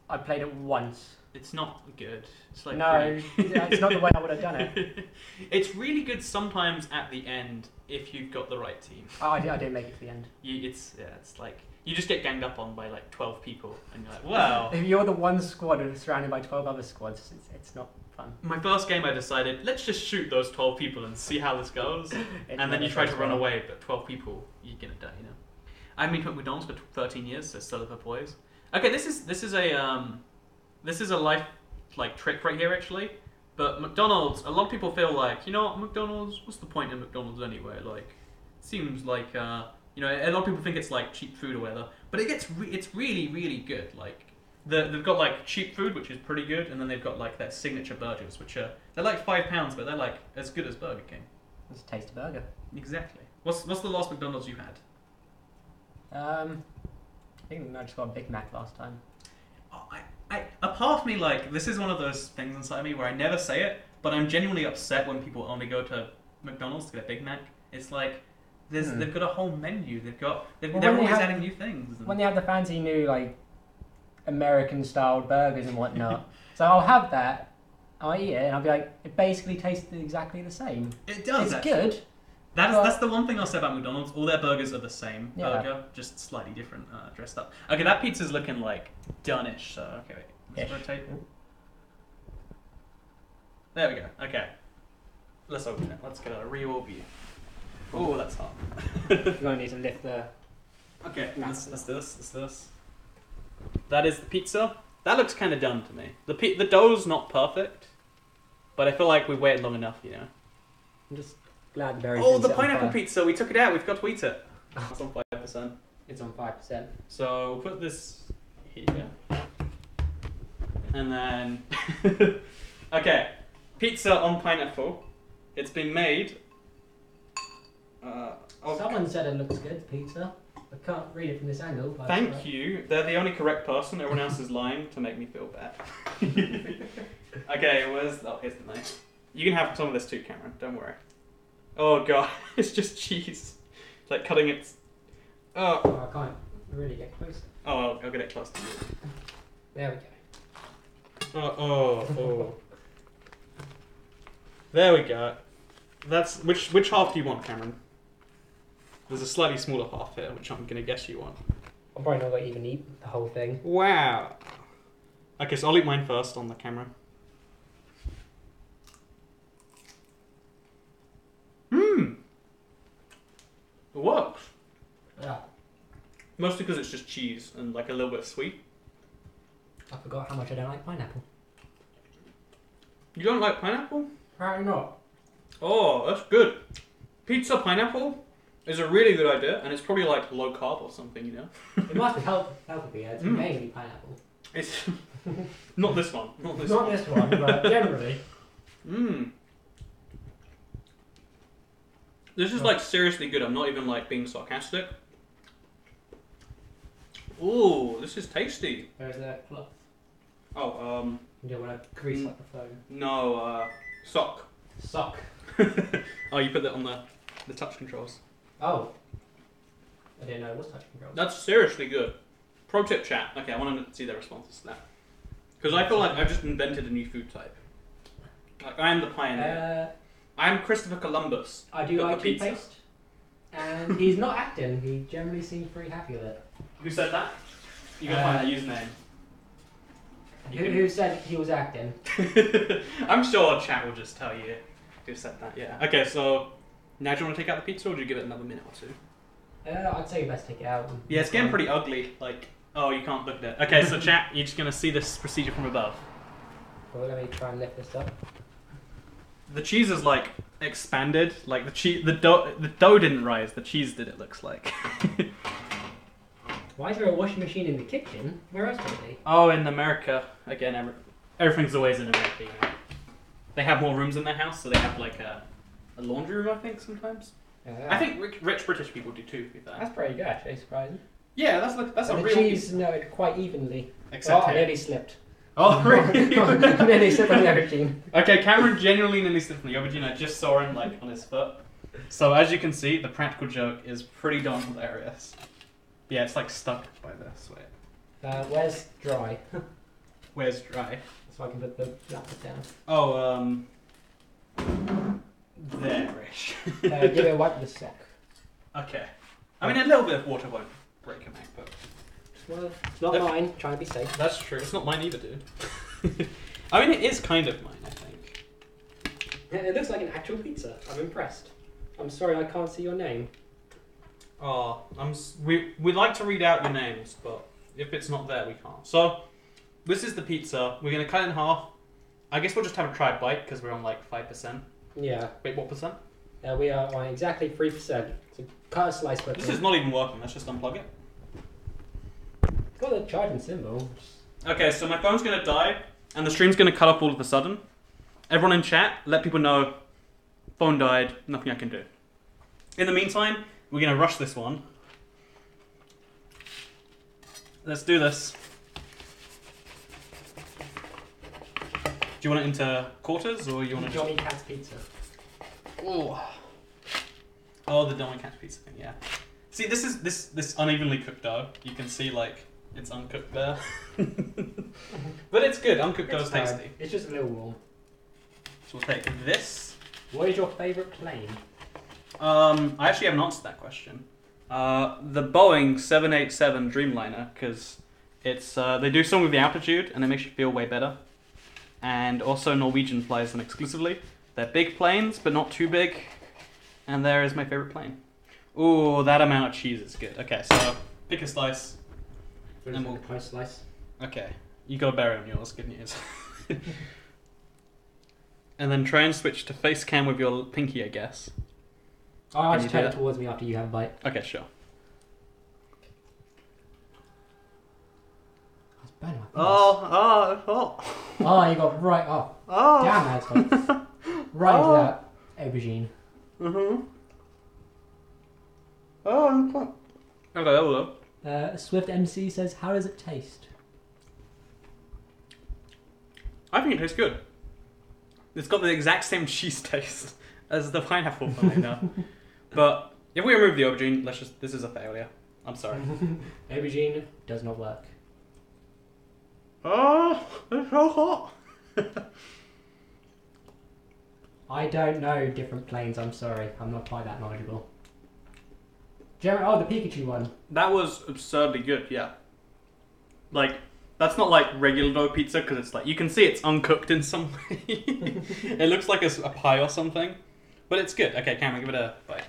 I played it once. It's not good. It's like no, it's not the way I would have done it. It's really good sometimes at the end if you've got the right team. Oh, I didn't make it to the end. It's like you just get ganged up on by like 12 people, and you're like, wow. If you're the one squad and surrounded by 12 other squads, it's not fun. My first game, I decided, let's just shoot those 12 people and see how this goes. And then you try to run away, but 12 people, you're gonna die, you know. I've been at McDonald's for 13 years, so still have boys. Okay, this is a life like trick right here actually. But McDonald's, a lot of people feel like, you know what, McDonald's, what's the point in McDonald's anyway? Like, it seems like you know, a lot of people think it's like cheap food or whatever, but it's really, really good. Like, they've got like cheap food, which is pretty good, and then they've got like their signature burgers, which are they're like £5, but they're like as good as Burger King. It's a tasty burger. Exactly. What's the last McDonald's you had? I think I just got a Big Mac last time. Oh, a part of me, like, this is one of those things inside me where I never say it, but I'm genuinely upset when people only go to McDonald's to get a Big Mac. It's like they've got a whole menu. They're always adding new things. When they have the fancy new like American-style burgers and whatnot, so I'll have that. I'll eat it, and I'll be like, it basically tastes exactly the same. It does. It's good. That's the one thing I'll say about McDonald's. All their burgers are the same burger, just slightly different, dressed up. Okay, that pizza's looking like done-ish. So okay, wait, let's rotate. There we go. Okay, let's open it. Let's get a real view. Oh, that's hot. You're gonna need to lift the. Okay, let's do this. Let's do this. That is the pizza. That looks kind of done to me. The dough's not perfect, but I feel like we've waited long enough, you know. I'm just glad very. Oh, the pineapple pizza. We took it out. We've got to eat it. It's on 5%. It's on 5%. So we'll put this here, and then okay, pizza on pineapple. It's been made. Someone said it looks good, pizza. I can't read it from this angle. But thank you. They're the only correct person. Everyone else is lying to make me feel bad. Okay, here's the knife. You can have some of this too, Cameron. Don't worry. Oh god, it's just cheese. It's like cutting it. Oh, I can't really get close. Oh, I'll get it close to you. There we go. Oh. There we go. That's which half do you want, Cameron? There's a slightly smaller half here, which I'm gonna guess you want. I'm probably not gonna even eat the whole thing. Wow. Okay, so I'll eat mine first on the camera. It works. Yeah. Mostly because it's just cheese and like a little bit sweet. I forgot how much I don't like pineapple. You don't like pineapple? Apparently not. Oh, that's good. Pizza pineapple is a really good idea, and it's probably like low carb or something, you know? It must be healthy, yeah. It's mainly pineapple. It's not this one. Not this one, but generally. This is like seriously good. I'm not even like being sarcastic. Ooh, this is tasty. Where's that cloth? Oh, You don't want to grease like the phone. No, sock. Sock. Oh, you put that on the touch controls. Oh. I didn't know it was touch controls. That's seriously good. Pro tip chat. Okay, I want to see their responses to that. Because I feel like I've just invented a new food type. Like, I am the pioneer. I'm Christopher Columbus. I do like toothpaste. And he's not acting. He generally seems pretty happy with it. Who said that? You gotta find the username. Who said he was acting? I'm sure chat will just tell you who said that, yeah. Okay, so now do you want to take out the pizza or do you give it another minute or two? I'd say you best take it out. Yeah, it's getting pretty ugly. Like, oh, you can't look at it. Okay, so chat, you're just going to see this procedure from above. Well, let me try and lift this up. The cheese is like expanded. Like the dough didn't rise. The cheese did. It looks like. Why is there a washing machine in the kitchen? Where else would it be? Oh, in America again. Everything's always in America. You know? They have more rooms in their house, so they have like a laundry room. I think sometimes. I think rich British people do too. That's pretty good, actually. Surprising. Yeah, that's a the real cheese. No, it quite evenly. Except I nearly slipped. Oh, really? Nearly slipped on the aubergine. Okay, Cameron genuinely nearly slipped on the aubergine. I just saw him like on his foot. So as you can see, the practical joke is pretty darn hilarious. Yeah, it's like stuck by this. Wait. Where's dry? Where's dry? So I can put the laptop down. Oh, there-ish. Give it a wipe with a sock. Okay. I mean, a little bit of water won't break a MacBook. Well, it's not mine. Trying to be safe. That's true. It's not mine either, dude. I mean, it is kind of mine, I think. It looks like an actual pizza. I'm impressed. I'm sorry I can't see your name. Oh, we'd like to read out your names, but if it's not there, we can't. So, this is the pizza. We're going to cut it in half. I guess we'll just have a try bite because we're on like 5%. Yeah. Wait, what percent? We are on exactly 3%. So cut a slice quickly. This is not even working. Let's just unplug it. It's got the charging symbol. Okay, so my phone's going to die, and the stream's going to cut off all of a sudden. Everyone in chat, let people know. Phone died. Nothing I can do. In the meantime, we're going to rush this one. Let's do this. Do you want it into quarters, or you want to Johnny Cat's pizza? Oh, the Johnny Cat's pizza thing, yeah. See, this is this unevenly cooked dough. You can see like it's uncooked there, but it's good. Uncooked dough is tasty. It's just a little warm. So we'll take this. What is your favourite plane? I actually haven't answered that question. The Boeing 787 Dreamliner, because it's they do something with the altitude and it makes you feel way better. And also Norwegian flies them exclusively. They're big planes, but not too big. And there is my favourite plane. Ooh, that amount of cheese is good. Okay, so pick a slice. And we'll try a slice. Okay, you got a berry on yours. Good news. And then try and switch to face cam with your pinky, I guess. Oh, I'll just turn it towards me after you have a bite. Okay, sure. That's better. Oh. Oh, you got right off. Oh. Damn, that's hot. Right into that aubergine. Mm-hmm. Oh, I'm quite... Okay, hello. Swift MC says, how does it taste? I think it tastes good. It's got the exact same cheese taste as the pineapple one I know. But if we remove the aubergine, this is a failure. I'm sorry. Aubergine does not work. Oh, it's so hot. I don't know different planes, I'm sorry. I'm not quite that knowledgeable. Oh, the Pikachu one. That was absurdly good, yeah. Like, that's not like regular dough pizza, because it's like, you can see it's uncooked in some way. It looks like a pie or something. But it's good. Okay, Cameron, give it a bite.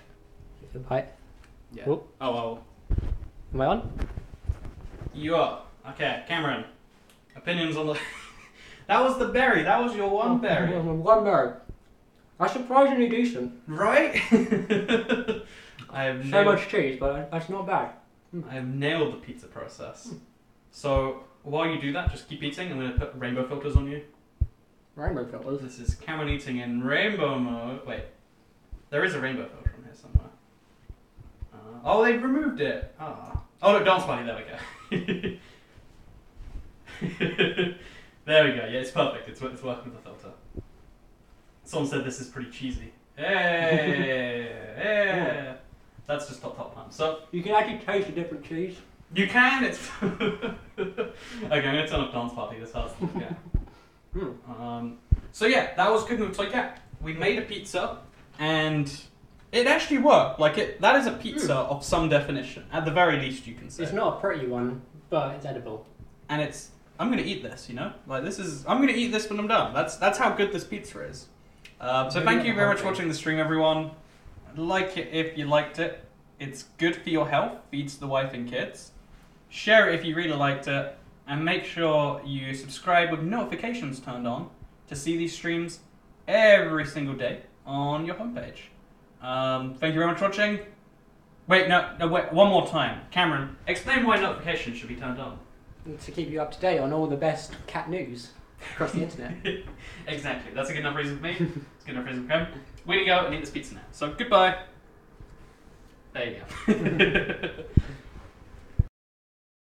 Give it a bite? Yeah. Oh. Oh. Am I on? You are. Okay, Cameron. Opinions on the... That was the berry. That was your one berry. One berry. That's surprisingly decent. Right? I have so much cheese, but that's not bad. I have nailed the pizza process. So, while you do that, just keep eating. I'm going to put rainbow filters on you. Rainbow filters? This is Cameron eating in rainbow mode. Wait. There is a rainbow filter on here somewhere. Oh, they've removed it. Oh, look, dance party. There we go. There we go. Yeah, it's perfect. It's working with the filter. Someone said this is pretty cheesy. Hey, hey. That's just top pan. So you can actually taste the different cheese. You can. It's okay. I'm gonna turn off dance party. This has So yeah, that was cooking with Toycat. We made a pizza, and it actually worked. Like that is a pizza of some definition. At the very least, you can say. It's not a pretty one, but it's edible. And I'm gonna eat this. You know, like I'm gonna eat this when I'm done. That's how good this pizza is. So thank you very much for watching the stream, everyone. Like it if you liked it. It's good for your health. Feeds the wife and kids. Share it if you really liked it. And make sure you subscribe with notifications turned on to see these streams every single day on your homepage. Thank you very much for watching. Wait, wait, one more time. Cameron, explain why notifications should be turned on. To keep you up to date on all the best cat news across the internet. Exactly. That's a good enough reason for me. It's a good enough reason for him. We need to go and eat this pizza now. So goodbye. There you go.